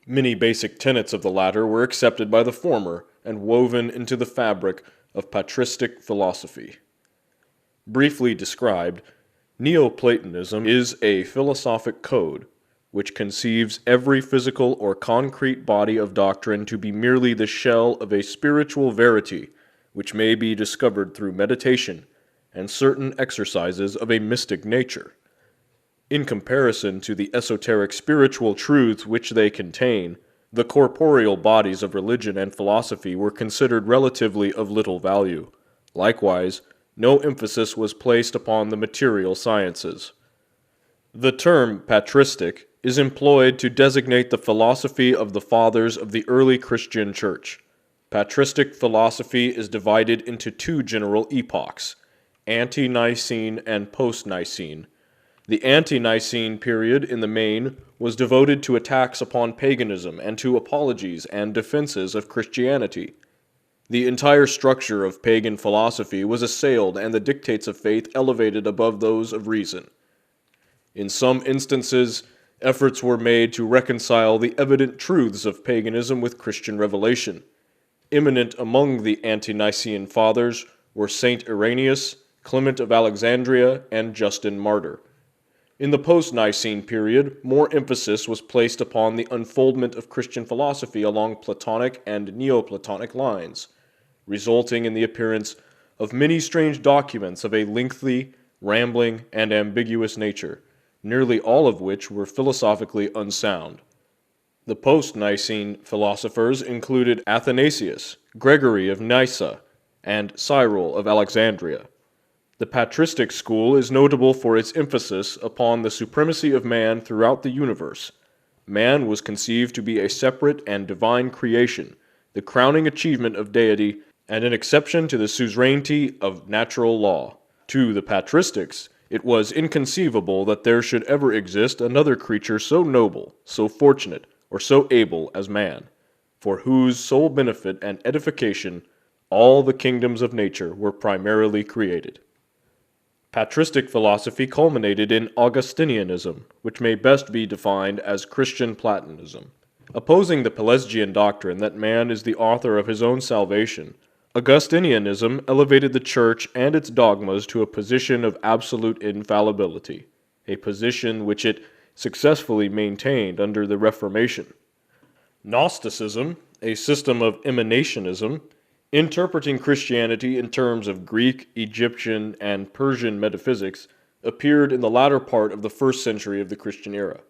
many basic tenets of the latter were accepted by the former and woven into the fabric of patristic philosophy. Briefly described, Neoplatonism is a philosophic code which conceives every physical or concrete body of doctrine to be merely the shell of a spiritual verity which may be discovered through meditation and certain exercises of a mystic nature. In comparison to the esoteric spiritual truths which they contain, the corporeal bodies of religion and philosophy were considered relatively of little value. Likewise, no emphasis was placed upon the material sciences. The term patristic is employed to designate the philosophy of the fathers of the early Christian Church. Patristic philosophy is divided into two general epochs, ante-Nicene and post-Nicene. The ante-Nicene period, in the main, was devoted to attacks upon paganism and to apologies and defenses of Christianity. The entire structure of pagan philosophy was assailed and the dictates of faith elevated above those of reason. In some instances, efforts were made to reconcile the evident truths of paganism with Christian revelation. Eminent among the ante-Nicene fathers were Saint Irenaeus, Clement of Alexandria, and Justin Martyr. In the post-Nicene period, more emphasis was placed upon the unfoldment of Christian philosophy along Platonic and Neoplatonic lines, resulting in the appearance of many strange documents of a lengthy, rambling, and ambiguous nature, nearly all of which were philosophically unsound. The post-Nicene philosophers included Athanasius, Gregory of Nyssa, and Cyril of Alexandria. The patristic school is notable for its emphasis upon the supremacy of man throughout the universe. Man was conceived to be a separate and divine creation, the crowning achievement of deity, and an exception to the suzerainty of natural law. To the patristics, it was inconceivable that there should ever exist another creature so noble, so fortunate, or so able as man, for whose sole benefit and edification all the kingdoms of nature were primarily created. Patristic philosophy culminated in Augustinianism, which may best be defined as Christian Platonism. Opposing the Pelagian doctrine that man is the author of his own salvation, Augustinianism elevated the Church and its dogmas to a position of absolute infallibility, a position which it successfully maintained under the Reformation. Gnosticism, a system of emanationism, interpreting Christianity in terms of Greek, Egyptian, and Persian metaphysics, appeared in the latter part of the first century of the Christian era.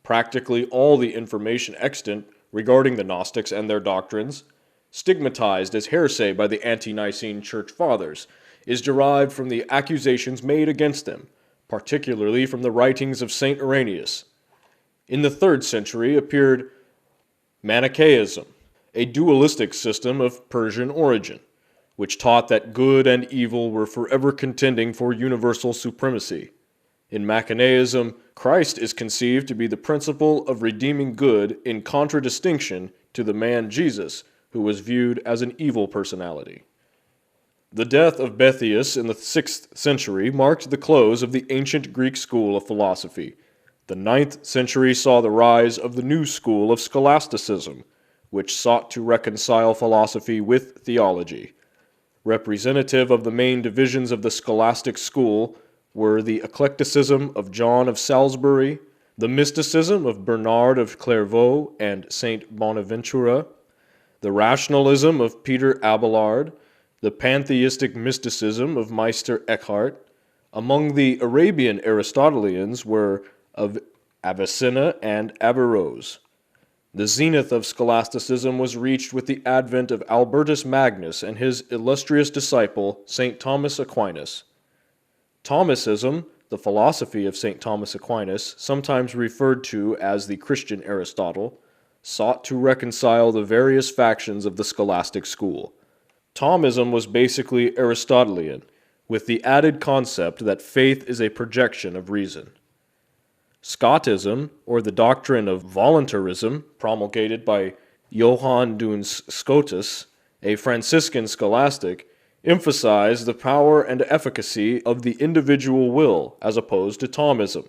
Practically all the information extant regarding the Gnostics and their doctrines, stigmatized as heresy by the ante-Nicene Church Fathers, is derived from the accusations made against them, particularly from the writings of Saint Irenaeus. In the 3rd century appeared Manichaeism, a dualistic system of Persian origin, which taught that good and evil were forever contending for universal supremacy. In Manichaeism, Christ is conceived to be the principle of redeeming good in contradistinction to the man Jesus, who was viewed as an evil personality. The death of Boethius in the 6th century marked the close of the ancient Greek school of philosophy. The 9th century saw the rise of the new school of scholasticism, which sought to reconcile philosophy with theology. Representative of the main divisions of the scholastic school were the eclecticism of John of Salisbury, the mysticism of Bernard of Clairvaux and Saint Bonaventura, the rationalism of Peter Abelard, the pantheistic mysticism of Meister Eckhart. Among the Arabian Aristotelians were of Avicenna and Averroes. The zenith of scholasticism was reached with the advent of Albertus Magnus and his illustrious disciple, St. Thomas Aquinas. Thomasism, the philosophy of St. Thomas Aquinas, sometimes referred to as the Christian Aristotle, sought to reconcile the various factions of the scholastic school. Thomism was basically Aristotelian, with the added concept that faith is a projection of reason. Scotism, or the doctrine of voluntarism, promulgated by Johann Duns Scotus, a Franciscan scholastic, emphasized the power and efficacy of the individual will as opposed to Thomism.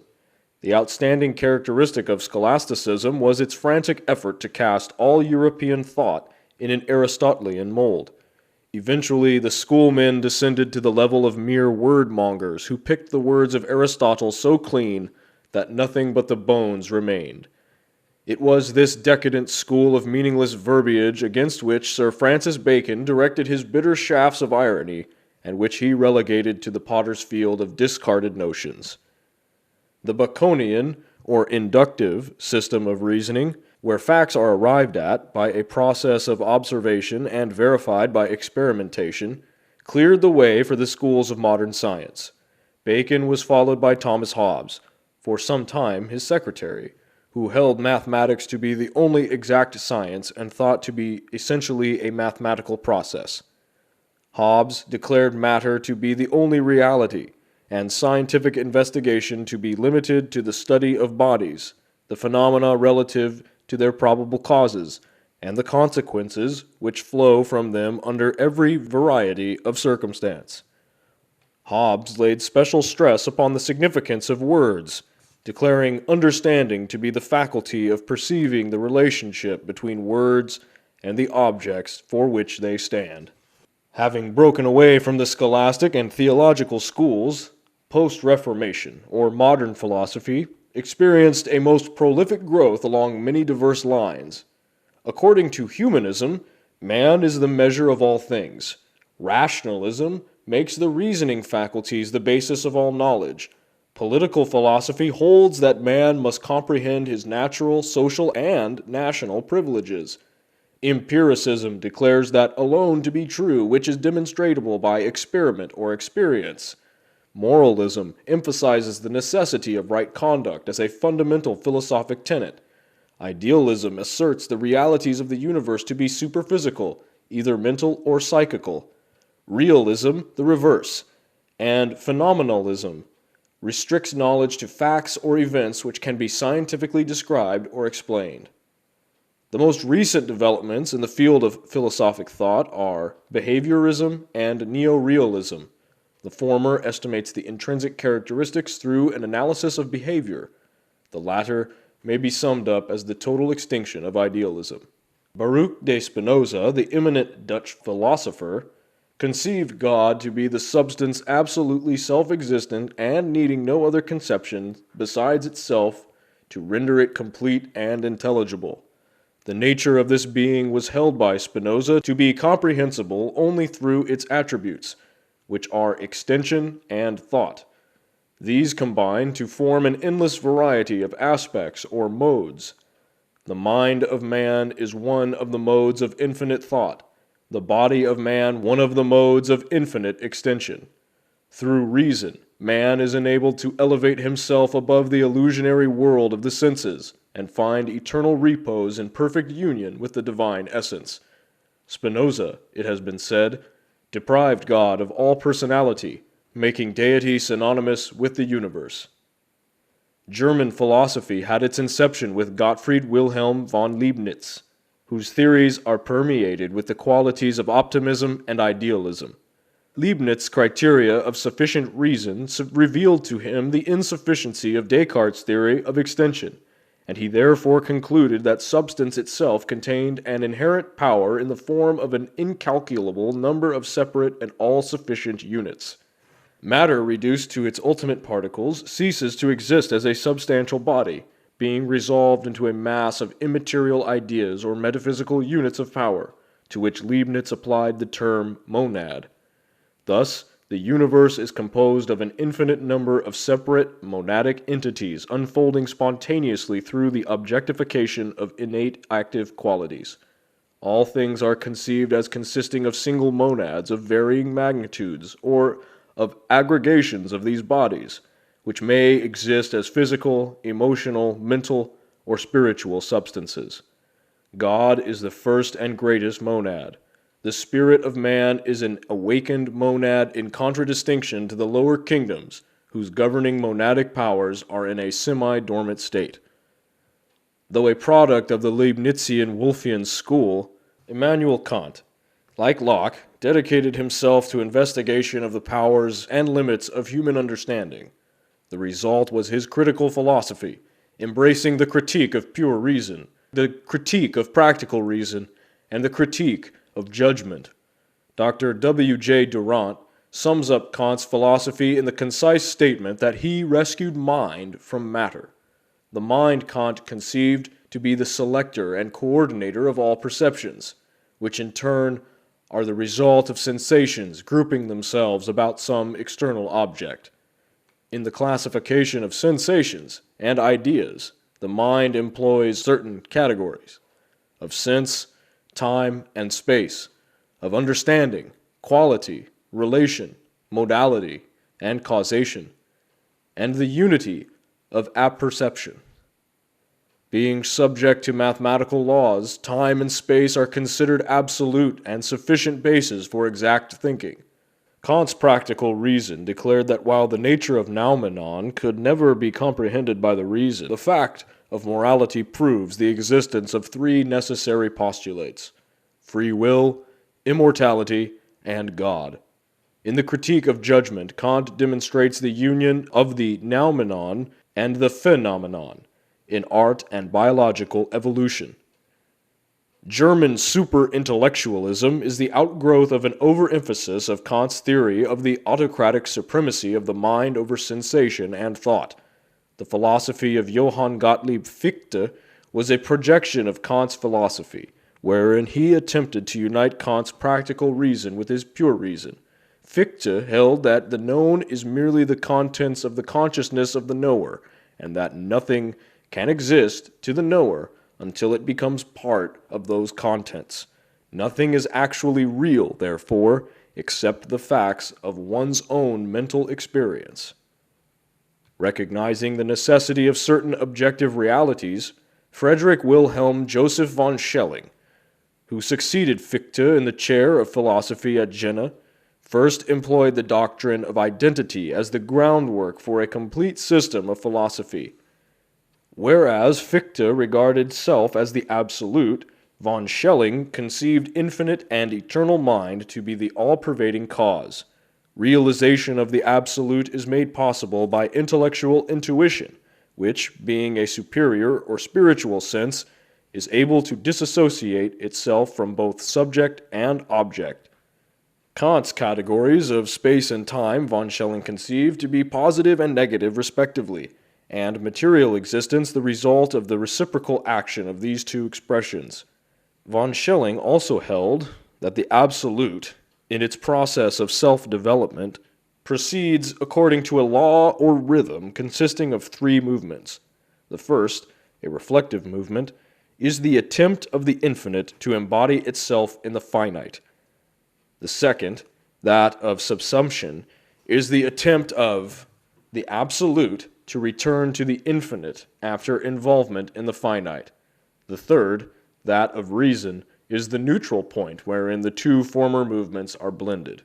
The outstanding characteristic of scholasticism was its frantic effort to cast all European thought in an Aristotelian mold. Eventually, the schoolmen descended to the level of mere word-mongers who picked the words of Aristotle so clean that nothing but the bones remained. It was this decadent school of meaningless verbiage against which Sir Francis Bacon directed his bitter shafts of irony, and which he relegated to the potter's field of discarded notions. The Baconian, or inductive, system of reasoning, where facts are arrived at by a process of observation and verified by experimentation, cleared the way for the schools of modern science. Bacon was followed by Thomas Hobbes, for some time his secretary, who held mathematics to be the only exact science and thought to be essentially a mathematical process. Hobbes declared matter to be the only reality, and scientific investigation to be limited to the study of bodies, the phenomena relative to their probable causes, and the consequences which flow from them under every variety of circumstance. Hobbes laid special stress upon the significance of words, declaring understanding to be the faculty of perceiving the relationship between words and the objects for which they stand. Having broken away from the scholastic and theological schools, post-Reformation, or modern philosophy, experienced a most prolific growth along many diverse lines. According to humanism, man is the measure of all things. Rationalism makes the reasoning faculties the basis of all knowledge. Political philosophy holds that man must comprehend his natural, social, and national privileges. Empiricism declares that alone to be true which is demonstrable by experiment or experience. Moralism emphasizes the necessity of right conduct as a fundamental philosophic tenet. Idealism asserts the realities of the universe to be superphysical, either mental or psychical. Realism, the reverse. And phenomenalism restricts knowledge to facts or events which can be scientifically described or explained. The most recent developments in the field of philosophic thought are behaviorism and neorealism. The former estimates the intrinsic characteristics through an analysis of behavior. The latter may be summed up as the total extinction of idealism. Baruch de Spinoza, the eminent Dutch philosopher, conceived God to be the substance absolutely self-existent and needing no other conception besides itself to render it complete and intelligible. The nature of this being was held by Spinoza to be comprehensible only through its attributes, which are extension and thought. These combine to form an endless variety of aspects or modes. The mind of man is one of the modes of infinite thought, the body of man one of the modes of infinite extension. Through reason, man is enabled to elevate himself above the illusionary world of the senses and find eternal repose in perfect union with the divine essence. Spinoza, it has been said, deprived God of all personality, making deity synonymous with the universe. German philosophy had its inception with Gottfried Wilhelm von Leibniz, whose theories are permeated with the qualities of optimism and idealism. Leibniz's criteria of sufficient reason revealed to him the insufficiency of Descartes' theory of extension, and he therefore concluded that substance itself contained an inherent power in the form of an incalculable number of separate and all-sufficient units. Matter reduced to its ultimate particles ceases to exist as a substantial body, being resolved into a mass of immaterial ideas or metaphysical units of power, to which Leibniz applied the term monad. Thus, the universe is composed of an infinite number of separate monadic entities unfolding spontaneously through the objectification of innate active qualities. All things are conceived as consisting of single monads of varying magnitudes, or of aggregations of these bodies, which may exist as physical, emotional, mental, or spiritual substances. God is the first and greatest monad. The spirit of man is an awakened monad in contradistinction to the lower kingdoms, whose governing monadic powers are in a semi-dormant state. Though a product of the Leibnizian Wolffian school, Immanuel Kant, like Locke, dedicated himself to investigation of the powers and limits of human understanding. The result was his critical philosophy, embracing the critique of pure reason, the critique of practical reason, and the critique of judgment. Dr. W. J. Durant sums up Kant's philosophy in the concise statement that he rescued mind from matter. The mind Kant conceived to be the selector and coordinator of all perceptions, which in turn are the result of sensations grouping themselves about some external object. In the classification of sensations and ideas, the mind employs certain categories of sense, time, and space, of understanding, quality, relation, modality, and causation, and the unity of apperception. Being subject to mathematical laws, time and space are considered absolute and sufficient bases for exact thinking. Kant's practical reason declared that while the nature of noumenon could never be comprehended by the reason, the fact of morality proves the existence of three necessary postulates: free will, immortality, and God. In the Critique of Judgment, Kant demonstrates the union of the noumenon and the phenomenon in art and biological evolution. German super-intellectualism is the outgrowth of an overemphasis of Kant's theory of the autocratic supremacy of the mind over sensation and thought. The philosophy of Johann Gottlieb Fichte was a projection of Kant's philosophy, wherein he attempted to unite Kant's practical reason with his pure reason. Fichte held that the known is merely the contents of the consciousness of the knower, and that nothing can exist to the knower until it becomes part of those contents. Nothing is actually real, therefore, except the facts of one's own mental experience. Recognizing the necessity of certain objective realities, Friedrich Wilhelm Joseph von Schelling, who succeeded Fichte in the chair of philosophy at Jena, first employed the doctrine of identity as the groundwork for a complete system of philosophy. Whereas Fichte regarded self as the absolute, von Schelling conceived infinite and eternal mind to be the all-pervading cause. Realization of the absolute is made possible by intellectual intuition, which, being a superior or spiritual sense, is able to disassociate itself from both subject and object. Kant's categories of space and time von Schelling conceived to be positive and negative respectively, and material existence the result of the reciprocal action of these two expressions. Von Schelling also held that the absolute, in its process of self-development, proceeds according to a law or rhythm consisting of three movements. The first, a reflective movement, is the attempt of the infinite to embody itself in the finite. The second, that of subsumption, is the attempt of the absolute to return to the infinite after involvement in the finite. The third, that of reason, is the neutral point wherein the two former movements are blended.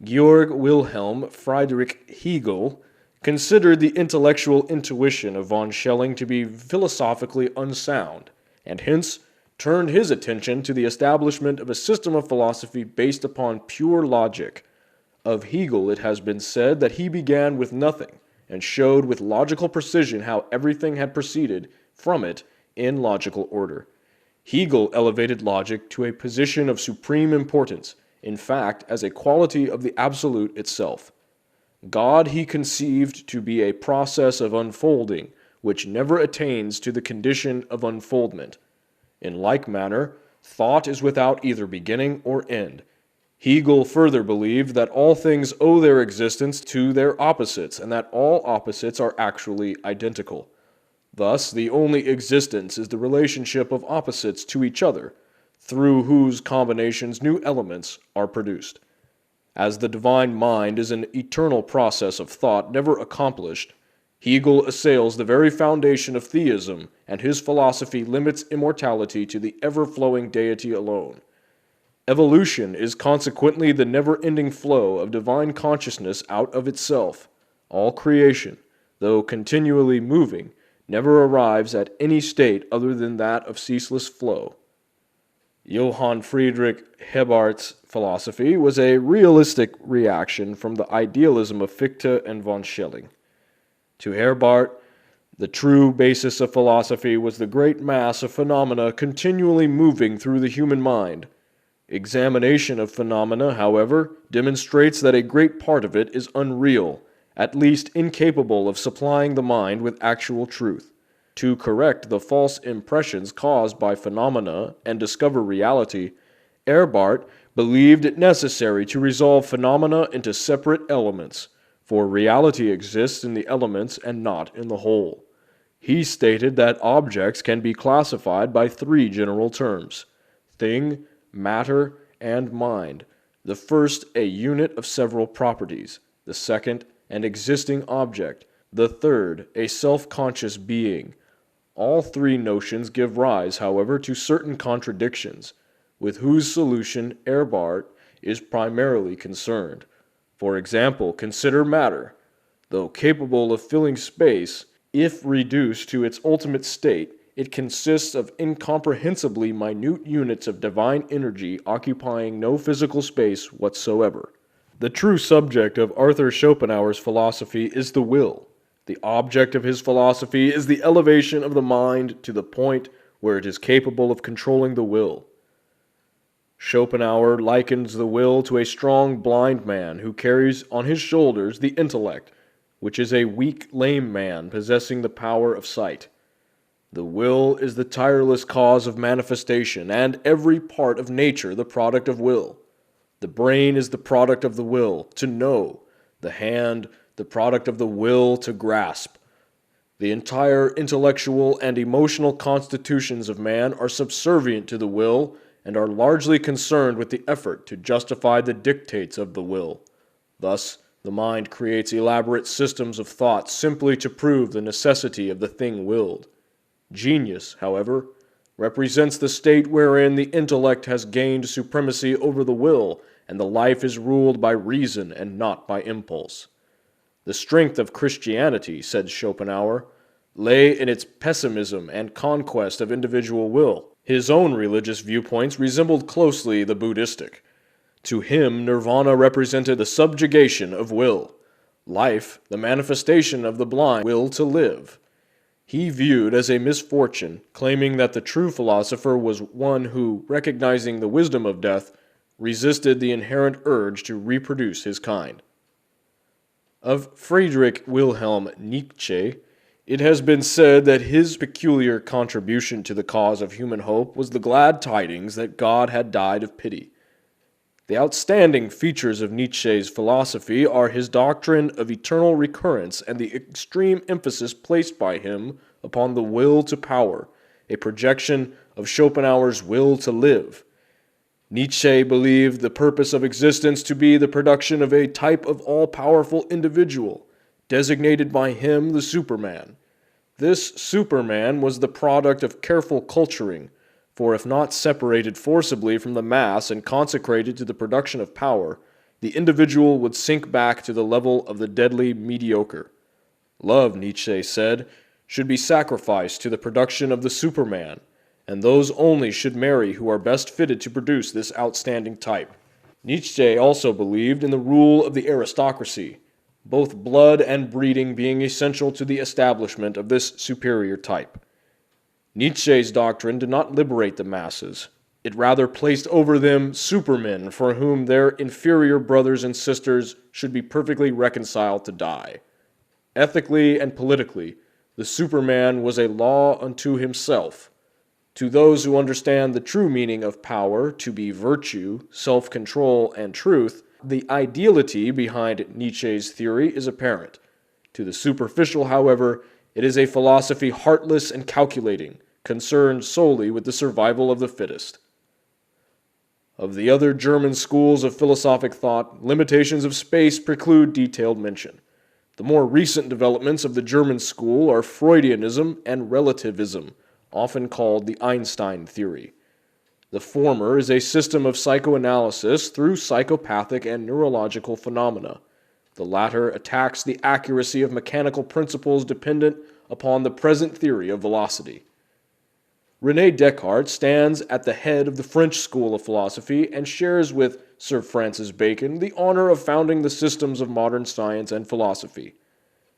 Georg Wilhelm Friedrich Hegel considered the intellectual intuition of von Schelling to be philosophically unsound, and hence turned his attention to the establishment of a system of philosophy based upon pure logic. Of Hegel it has been said that he began with nothing, and showed with logical precision how everything had proceeded from it in logical order. Hegel elevated logic to a position of supreme importance, in fact, as a quality of the absolute itself. God he conceived to be a process of unfolding, which never attains to the condition of unfoldment. In like manner, thought is without either beginning or end. Hegel further believed that all things owe their existence to their opposites, and that all opposites are actually identical. Thus, the only existence is the relationship of opposites to each other, through whose combinations new elements are produced. As the divine mind is an eternal process of thought never accomplished, Hegel assails the very foundation of theism, and his philosophy limits immortality to the ever-flowing deity alone. Evolution is consequently the never-ending flow of divine consciousness out of itself. All creation, though continually moving, never arrives at any state other than that of ceaseless flow. Johann Friedrich Hebart's philosophy was a realistic reaction from the idealism of Fichte and von Schelling. To Herbart, the true basis of philosophy was the great mass of phenomena continually moving through the human mind. Examination of phenomena, however, demonstrates that a great part of it is unreal, at least incapable of supplying the mind with actual truth. To correct the false impressions caused by phenomena and discover reality, Herbart believed it necessary to resolve phenomena into separate elements, for reality exists in the elements and not in the whole. He stated that objects can be classified by three general terms: thing, matter, and mind. The first, a unit of several properties; the second, an existing object; the third, a self-conscious being. All three notions give rise, however, to certain contradictions, with whose solution Herbart is primarily concerned. For example, consider matter. Though capable of filling space, if reduced to its ultimate state, it consists of incomprehensibly minute units of divine energy occupying no physical space whatsoever. The true subject of Arthur Schopenhauer's philosophy is the will. The object of his philosophy is the elevation of the mind to the point where it is capable of controlling the will. Schopenhauer likens the will to a strong blind man who carries on his shoulders the intellect, which is a weak lame man possessing the power of sight. The will is the tireless cause of manifestation, and every part of nature the product of will. The brain is the product of the will to know, the hand the product of the will to grasp. The entire intellectual and emotional constitutions of man are subservient to the will and are largely concerned with the effort to justify the dictates of the will. Thus, the mind creates elaborate systems of thought simply to prove the necessity of the thing willed. Genius, however, represents the state wherein the intellect has gained supremacy over the will, and the life is ruled by reason and not by impulse. The strength of Christianity, said Schopenhauer, lay in its pessimism and conquest of individual will. His own religious viewpoints resembled closely the Buddhistic. To him, nirvana represented the subjugation of will, life the manifestation of the blind will to live. He viewed as a misfortune, claiming that the true philosopher was one who, recognizing the wisdom of death, resisted the inherent urge to reproduce his kind. Of Friedrich Wilhelm Nietzsche, it has been said that his peculiar contribution to the cause of human hope was the glad tidings that God had died of pity. The outstanding features of Nietzsche's philosophy are his doctrine of eternal recurrence and the extreme emphasis placed by him upon the will to power, a projection of Schopenhauer's will to live. Nietzsche believed the purpose of existence to be the production of a type of all-powerful individual, designated by him the Superman. This Superman was the product of careful culturing, for if not separated forcibly from the mass and consecrated to the production of power, the individual would sink back to the level of the deadly mediocre. Love, Nietzsche said, should be sacrificed to the production of the Superman, and those only should marry who are best fitted to produce this outstanding type. Nietzsche also believed in the rule of the aristocracy, both blood and breeding being essential to the establishment of this superior type. Nietzsche's doctrine did not liberate the masses. It rather placed over them supermen for whom their inferior brothers and sisters should be perfectly reconciled to die. Ethically and politically, the Superman was a law unto himself. To those who understand the true meaning of power to be virtue, self-control, and truth, the ideality behind Nietzsche's theory is apparent. To the superficial, however, it is a philosophy heartless and calculating, concerned solely with the survival of the fittest. Of the other German schools of philosophic thought, limitations of space preclude detailed mention. The more recent developments of the German school are Freudianism and relativism, often called the Einstein theory. The former is a system of psychoanalysis through psychopathic and neurological phenomena. The latter attacks the accuracy of mechanical principles dependent upon the present theory of velocity. René Descartes stands at the head of the French school of philosophy and shares with Sir Francis Bacon the honor of founding the systems of modern science and philosophy.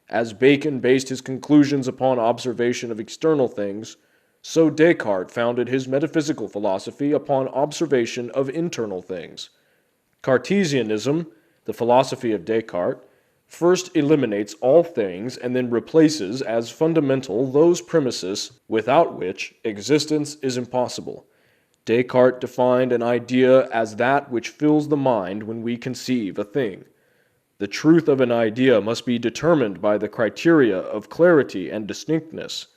As Bacon based his conclusions upon observation of external things, so Descartes founded his metaphysical philosophy upon observation of internal things. Cartesianism, the philosophy of Descartes, first eliminates all things and then replaces as fundamental those premises without which existence is impossible. Descartes defined an idea as that which fills the mind when we conceive a thing. The truth of an idea must be determined by the criteria of clarity and distinctness.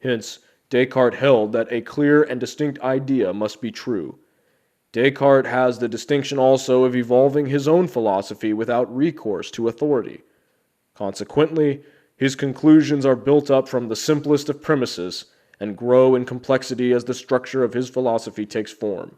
Hence, Descartes held that a clear and distinct idea must be true. Descartes has the distinction also of evolving his own philosophy without recourse to authority. Consequently, his conclusions are built up from the simplest of premises and grow in complexity as the structure of his philosophy takes form.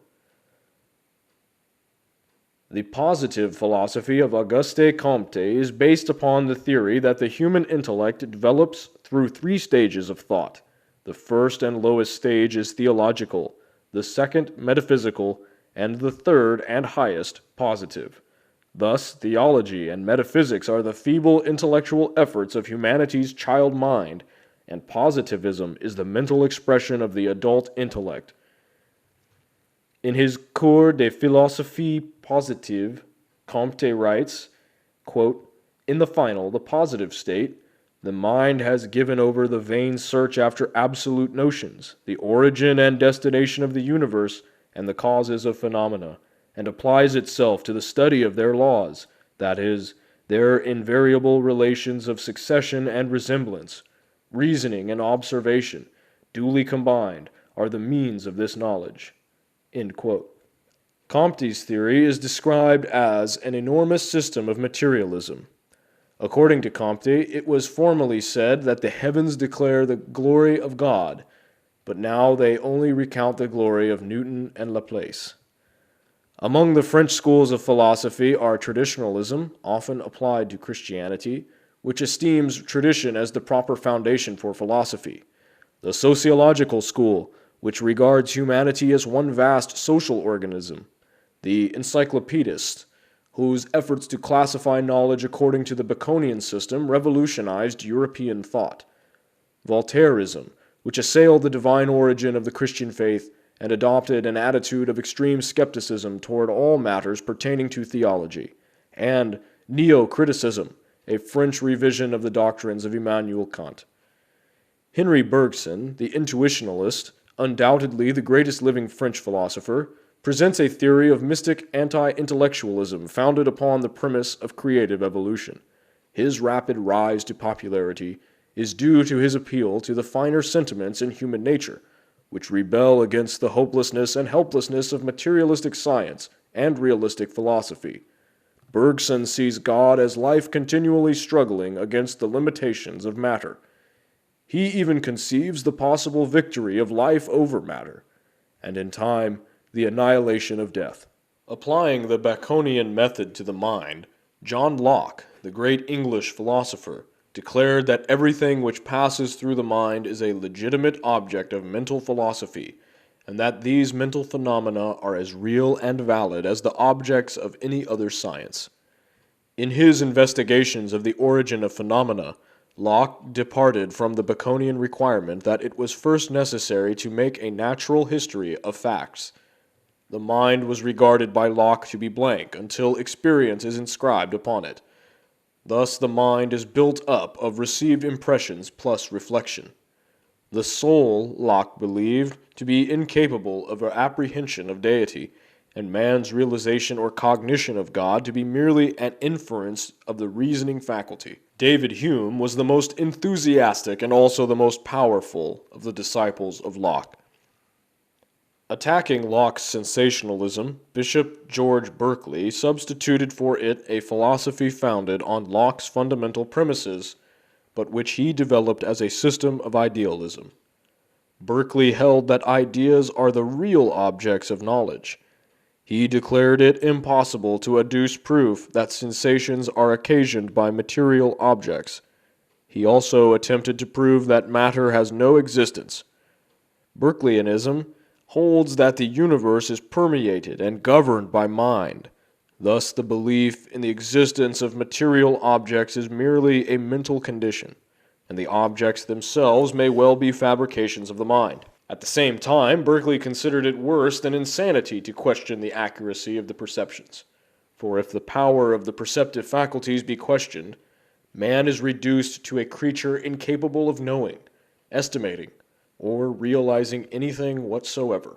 The positive philosophy of Auguste Comte is based upon the theory that the human intellect develops through three stages of thought. The first and lowest stage is theological, the second metaphysical, and the third and highest positive. Thus, theology and metaphysics are the feeble intellectual efforts of humanity's child mind, and positivism is the mental expression of the adult intellect. In his Cours de philosophie positive, Comte writes, quote, "In the final, the positive state, the mind has given over the vain search after absolute notions, the origin and destination of the universe, and the causes of phenomena, and applies itself to the study of their laws, that is, their invariable relations of succession and resemblance. Reasoning and observation, duly combined, are the means of this knowledge." End quote. Comte's theory is described as an enormous system of materialism. According to Comte, it was formerly said that the heavens declare the glory of God, but now they only recount the glory of Newton and Laplace. Among the French schools of philosophy are traditionalism, often applied to Christianity, which esteems tradition as the proper foundation for philosophy; the sociological school, which regards humanity as one vast social organism; the encyclopedists, whose efforts to classify knowledge according to the Baconian system revolutionized European thought; Voltaireism, which assailed the divine origin of the Christian faith and adopted an attitude of extreme skepticism toward all matters pertaining to theology; and Neo-criticism, a French revision of the doctrines of Immanuel Kant. Henri Bergson, the intuitionalist, undoubtedly the greatest living French philosopher, presents a theory of mystic anti-intellectualism founded upon the premise of creative evolution. His rapid rise to popularity is due to his appeal to the finer sentiments in human nature, which rebel against the hopelessness and helplessness of materialistic science and realistic philosophy. Bergson sees God as life continually struggling against the limitations of matter. He even conceives the possible victory of life over matter, and in time, the annihilation of death. Applying the Baconian method to the mind, John Locke, the great English philosopher, declared that everything which passes through the mind is a legitimate object of mental philosophy, and that these mental phenomena are as real and valid as the objects of any other science. In his investigations of the origin of phenomena, Locke departed from the Baconian requirement that it was first necessary to make a natural history of facts. The mind was regarded by Locke to be blank until experience is inscribed upon it. Thus the mind is built up of received impressions plus reflection. The soul, Locke believed, to be incapable of apprehension of deity, and man's realization or cognition of God to be merely an inference of the reasoning faculty. David Hume was the most enthusiastic and also the most powerful of the disciples of Locke. Attacking Locke's sensationalism, Bishop George Berkeley substituted for it a philosophy founded on Locke's fundamental premises, but which he developed as a system of idealism. Berkeley held that ideas are the real objects of knowledge. He declared it impossible to adduce proof that sensations are occasioned by material objects. He also attempted to prove that matter has no existence. Berkeleyanism holds that the universe is permeated and governed by mind. Thus, the belief in the existence of material objects is merely a mental condition, and the objects themselves may well be fabrications of the mind. At the same time, Berkeley considered it worse than insanity to question the accuracy of the perceptions. For if the power of the perceptive faculties be questioned, man is reduced to a creature incapable of knowing, estimating, or realizing anything whatsoever.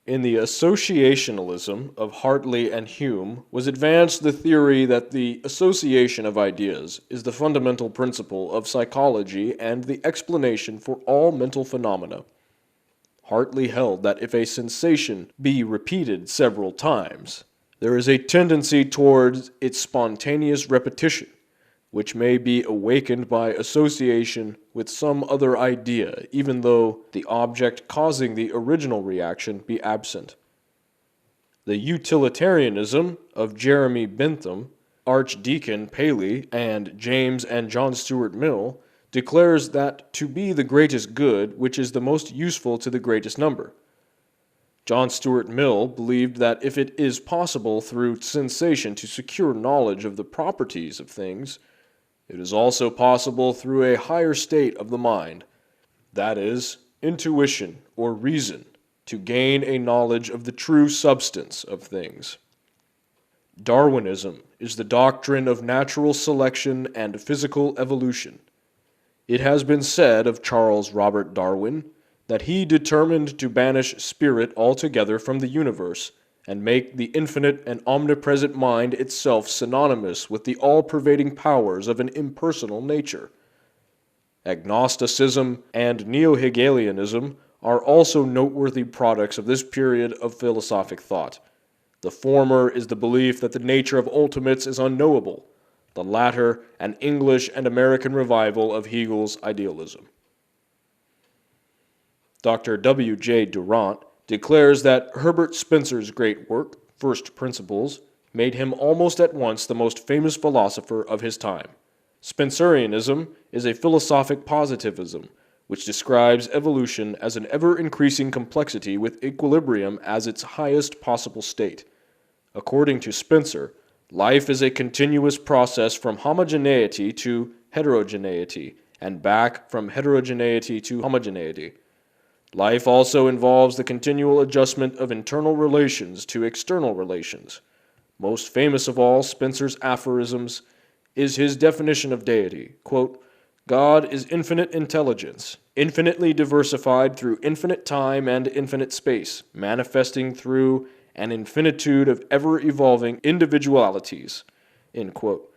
In the associationalism of Hartley and Hume was advanced the theory that the association of ideas is the fundamental principle of psychology and the explanation for all mental phenomena. Hartley held that if a sensation be repeated several times, there is a tendency towards its spontaneous repetition, which may be awakened by association with some other idea, even though the object causing the original reaction be absent. The utilitarianism of Jeremy Bentham, Archdeacon Paley, and James and John Stuart Mill declares that to be the greatest good which is the most useful to the greatest number. John Stuart Mill believed that if it is possible through sensation to secure knowledge of the properties of things, it is also possible through a higher state of the mind, that is, intuition or reason, to gain a knowledge of the true substance of things. Darwinism is the doctrine of natural selection and physical evolution. It has been said of Charles Robert Darwin that he determined to banish spirit altogether from the universe and make the infinite and omnipresent mind itself synonymous with the all-pervading powers of an impersonal nature. Agnosticism and Neo-Hegelianism are also noteworthy products of this period of philosophic thought. The former is the belief that the nature of ultimates is unknowable, the latter an English and American revival of Hegel's idealism. Dr. W. J. Durant declares that Herbert Spencer's great work, First Principles, made him almost at once the most famous philosopher of his time. Spencerianism is a philosophic positivism, which describes evolution as an ever-increasing complexity with equilibrium as its highest possible state. According to Spencer, life is a continuous process from homogeneity to heterogeneity, and back from heterogeneity to homogeneity. Life also involves the continual adjustment of internal relations to external relations. Most famous of all Spencer's aphorisms is his definition of deity. Quote, God is infinite intelligence, infinitely diversified through infinite time and infinite space, manifesting through an infinitude of ever-evolving individualities. End quote.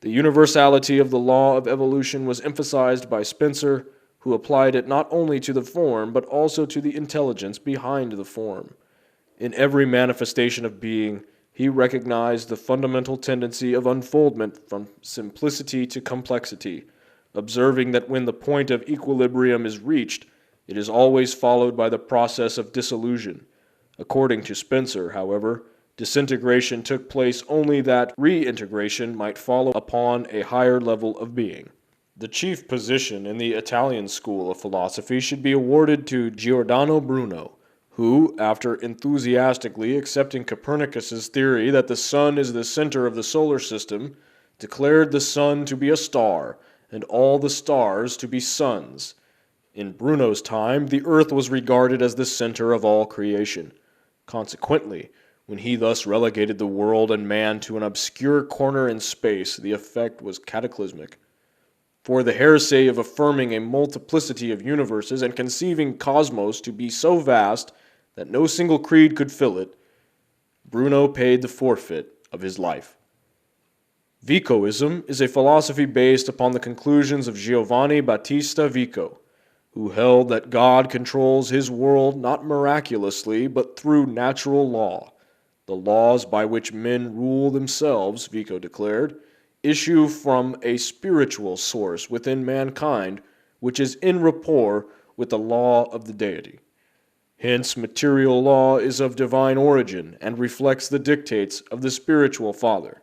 The universality of the law of evolution was emphasized by Spencer, who applied it not only to the form, but also to the intelligence behind the form. In every manifestation of being, he recognized the fundamental tendency of unfoldment from simplicity to complexity, observing that when the point of equilibrium is reached, it is always followed by the process of dissolution. According to Spencer, however, disintegration took place only that reintegration might follow upon a higher level of being. The chief position in the Italian school of philosophy should be awarded to Giordano Bruno, who, after enthusiastically accepting Copernicus's theory that the sun is the center of the solar system, declared the sun to be a star and all the stars to be suns. In Bruno's time, the earth was regarded as the center of all creation. Consequently, when he thus relegated the world and man to an obscure corner in space, the effect was cataclysmic. For the heresy of affirming a multiplicity of universes and conceiving cosmos to be so vast that no single creed could fill it, Bruno paid the forfeit of his life. Vicoism is a philosophy based upon the conclusions of Giovanni Battista Vico, who held that God controls his world not miraculously but through natural law. The laws by which men rule themselves, Vico declared, issue from a spiritual source within mankind which is in rapport with the law of the deity. Hence, material law is of divine origin and reflects the dictates of the spiritual Father.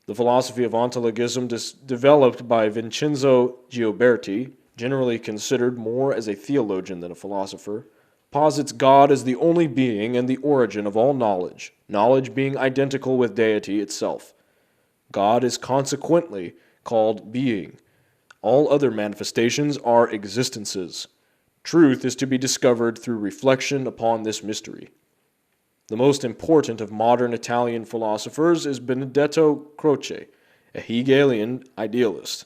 The philosophy of ontologism developed by Vincenzo Gioberti, generally considered more as a theologian than a philosopher, posits God as the only being and the origin of all knowledge, knowledge being identical with deity itself. God is consequently called being. All other manifestations are existences. Truth is to be discovered through reflection upon this mystery. The most important of modern Italian philosophers is Benedetto Croce, a Hegelian idealist.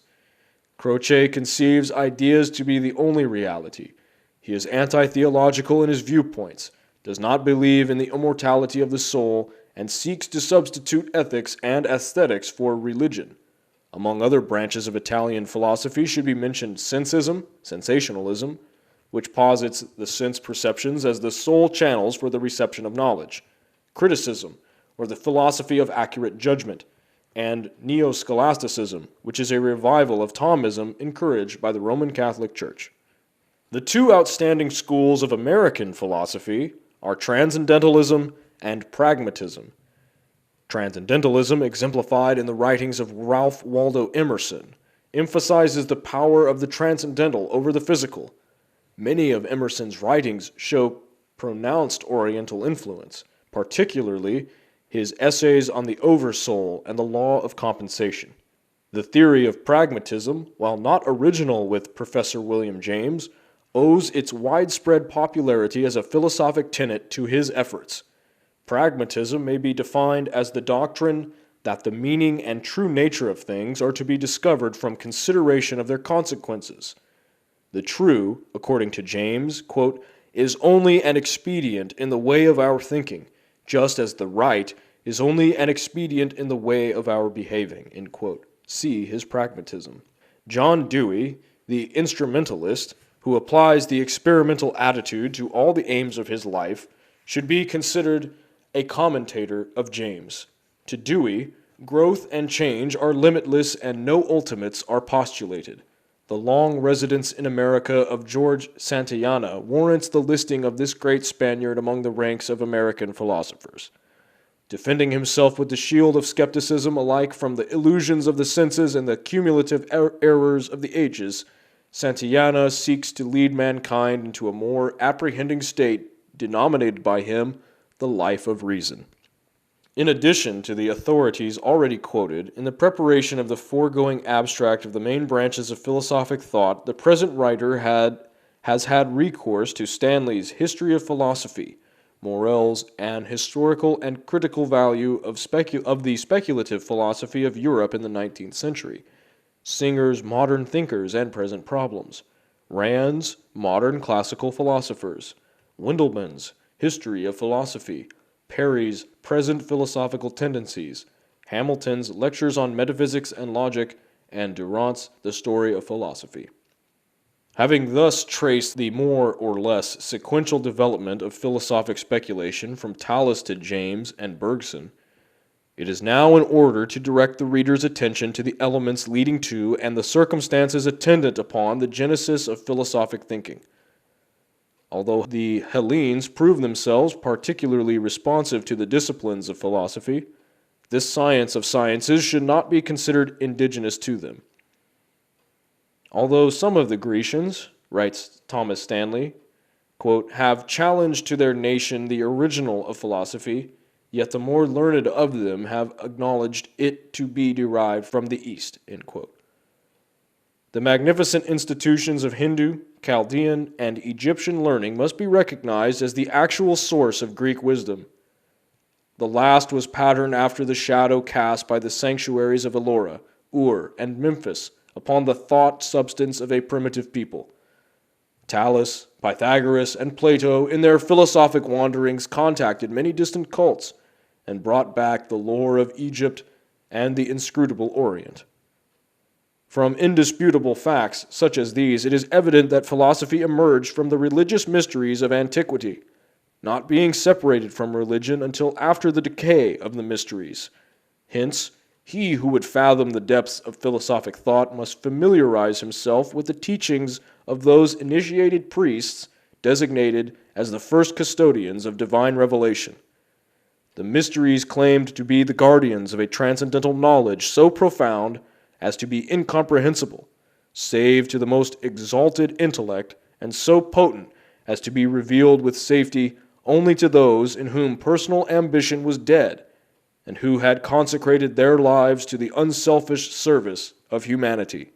Croce conceives ideas to be the only reality. He is anti-theological in his viewpoints, does not believe in the immortality of the soul, and seeks to substitute ethics and aesthetics for religion. Among other branches of Italian philosophy should be mentioned sensism, sensationalism, which posits the sense perceptions as the sole channels for the reception of knowledge, criticism, or the philosophy of accurate judgment, and neo-scholasticism, which is a revival of Thomism encouraged by the Roman Catholic Church. The two outstanding schools of American philosophy are transcendentalism and pragmatism. Transcendentalism, exemplified in the writings of Ralph Waldo Emerson, emphasizes the power of the transcendental over the physical. Many of Emerson's writings show pronounced Oriental influence, particularly his essays on the oversoul and the law of compensation. The theory of pragmatism, while not original with Professor William James, owes its widespread popularity as a philosophic tenet to his efforts. Pragmatism may be defined as the doctrine that the meaning and true nature of things are to be discovered from consideration of their consequences. The true, according to James, quote, is only an expedient in the way of our thinking, just as the right is only an expedient in the way of our behaving, end quote. See his pragmatism. John Dewey, the instrumentalist, who applies the experimental attitude to all the aims of his life, should be considered a commentator of James. To Dewey, growth and change are limitless and no ultimates are postulated. The long residence in America of George Santayana warrants the listing of this great Spaniard among the ranks of American philosophers. Defending himself with the shield of skepticism alike from the illusions of the senses and the cumulative errors of the ages, Santayana seeks to lead mankind into a more apprehending state denominated by him the life of reason. In addition to the authorities already quoted, in the preparation of the foregoing abstract of the main branches of philosophic thought, the present writer has had recourse to Stanley's History of Philosophy, Morel's An Historical and Critical Value of the Speculative Philosophy of Europe in the 19th Century, Singer's Modern Thinkers and Present Problems, Rand's Modern Classical Philosophers, Windelmann's History of Philosophy, Perry's Present Philosophical Tendencies, Hamilton's Lectures on Metaphysics and Logic, and Durant's The Story of Philosophy. Having thus traced the more or less sequential development of philosophic speculation from Thales to James and Bergson, it is now in order to direct the reader's attention to the elements leading to and the circumstances attendant upon the genesis of philosophic thinking. Although the Hellenes proved themselves particularly responsive to the disciplines of philosophy, this science of sciences should not be considered indigenous to them. Although some of the Grecians, writes Thomas Stanley, quote, have challenged to their nation the original of philosophy, yet the more learned of them have acknowledged it to be derived from the East, end quote. The magnificent institutions of Hindu, Chaldean, and Egyptian learning must be recognized as the actual source of Greek wisdom. The last was patterned after the shadow cast by the sanctuaries of Ellora, Ur, and Memphis upon the thought substance of a primitive people. Thales, Pythagoras, and Plato in their philosophic wanderings contacted many distant cults and brought back the lore of Egypt and the inscrutable Orient. From indisputable facts such as these, it is evident that philosophy emerged from the religious mysteries of antiquity, not being separated from religion until after the decay of the mysteries. Hence, He who would fathom the depths of philosophic thought must familiarize himself with the teachings of those initiated priests designated as the first custodians of divine revelation. The mysteries claimed to be the guardians of a transcendental knowledge so profound as to be incomprehensible, save to the most exalted intellect, and so potent as to be revealed with safety only to those in whom personal ambition was dead, and who had consecrated their lives to the unselfish service of humanity.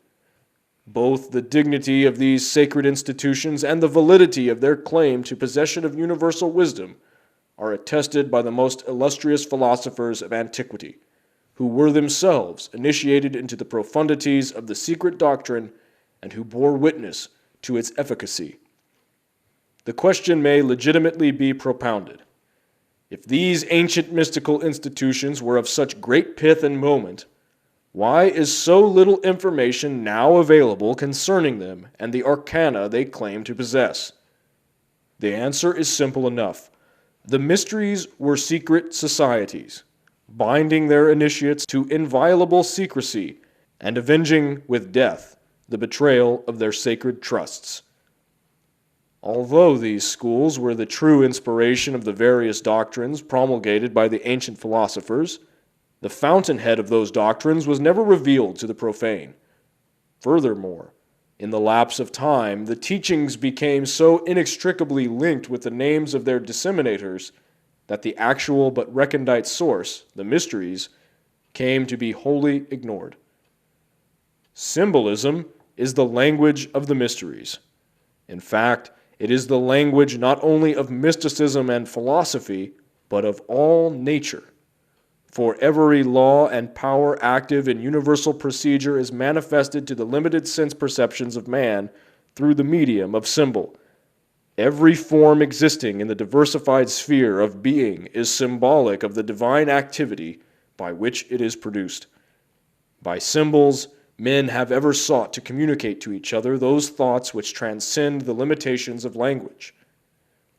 Both the dignity of these sacred institutions and the validity of their claim to possession of universal wisdom are attested by the most illustrious philosophers of antiquity, who were themselves initiated into the profundities of the secret doctrine and who bore witness to its efficacy. The question may legitimately be propounded: if these ancient mystical institutions were of such great pith and moment, why is so little information now available concerning them and the arcana they claim to possess? The answer is simple enough. The mysteries were secret societies, binding their initiates to inviolable secrecy and avenging with death the betrayal of their sacred trusts. Although these schools were the true inspiration of the various doctrines promulgated by the ancient philosophers, the fountainhead of those doctrines was never revealed to the profane. Furthermore, in the lapse of time, the teachings became so inextricably linked with the names of their disseminators that the actual but recondite source, the mysteries, came to be wholly ignored. Symbolism is the language of the mysteries. In fact, it is the language not only of mysticism and philosophy, but of all nature. For every law and power active in universal procedure is manifested to the limited sense perceptions of man through the medium of symbol. Every form existing in the diversified sphere of being is symbolic of the divine activity by which it is produced. By symbols, men have ever sought to communicate to each other those thoughts which transcend the limitations of language.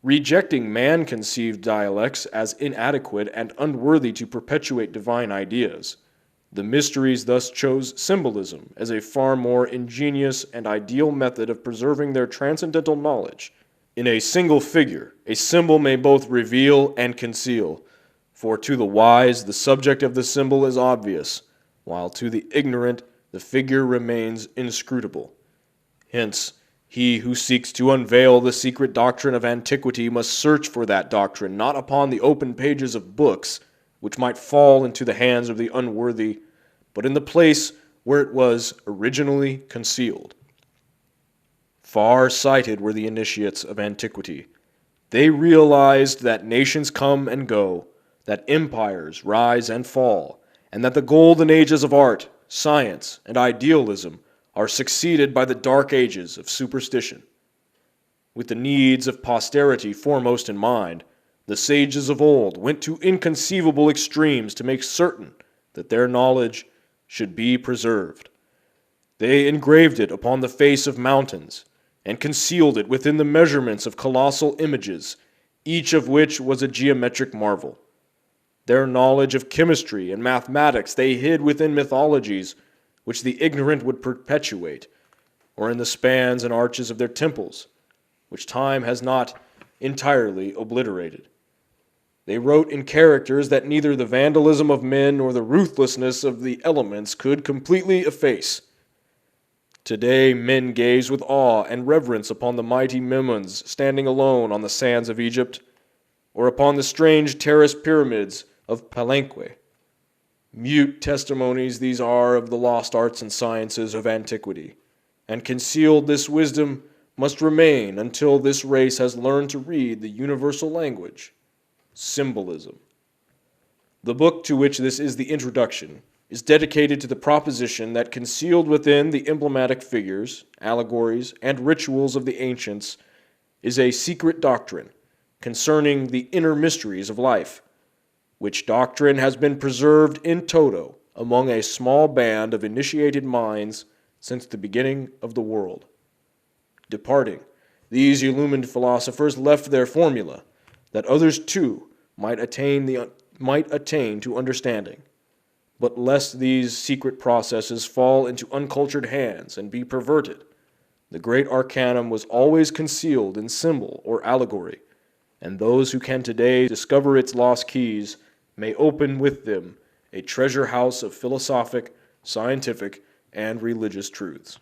Rejecting man-conceived dialects as inadequate and unworthy to perpetuate divine ideas, the mysteries thus chose symbolism as a far more ingenious and ideal method of preserving their transcendental knowledge. In a single figure, a symbol may both reveal and conceal, for to the wise the subject of the symbol is obvious, while to the ignorant the figure remains inscrutable. Hence, he who seeks to unveil the secret doctrine of antiquity must search for that doctrine not upon the open pages of books, which might fall into the hands of the unworthy, but in the place where it was originally concealed. Far-sighted were the initiates of antiquity. They realized that nations come and go, that empires rise and fall, and that the golden ages of art, science, and idealism are succeeded by the dark ages of superstition. With the needs of posterity foremost in mind, the sages of old went to inconceivable extremes to make certain that their knowledge should be preserved. They engraved it upon the face of mountains and concealed it within the measurements of colossal images, each of which was a geometric marvel. Their knowledge of chemistry and mathematics they hid within mythologies which the ignorant would perpetuate, or in the spans and arches of their temples, which time has not entirely obliterated. They wrote in characters that neither the vandalism of men nor the ruthlessness of the elements could completely efface. Today men gaze with awe and reverence upon the mighty Memons standing alone on the sands of Egypt, or upon the strange terraced pyramids of Palenque. Mute testimonies these are of the lost arts and sciences of antiquity, and concealed this wisdom must remain until this race has learned to read the universal language, symbolism. The book to which this is the introduction is dedicated to the proposition that concealed within the emblematic figures, allegories, and rituals of the ancients is a secret doctrine concerning the inner mysteries of life, which doctrine has been preserved in toto among a small band of initiated minds since the beginning of the world. Departing, these illumined philosophers left their formula, that others too might attain to understanding. But lest these secret processes fall into uncultured hands and be perverted, the great arcanum was always concealed in symbol or allegory, and those who can today discover its lost keys may open with them a treasure house of philosophic, scientific, and religious truths.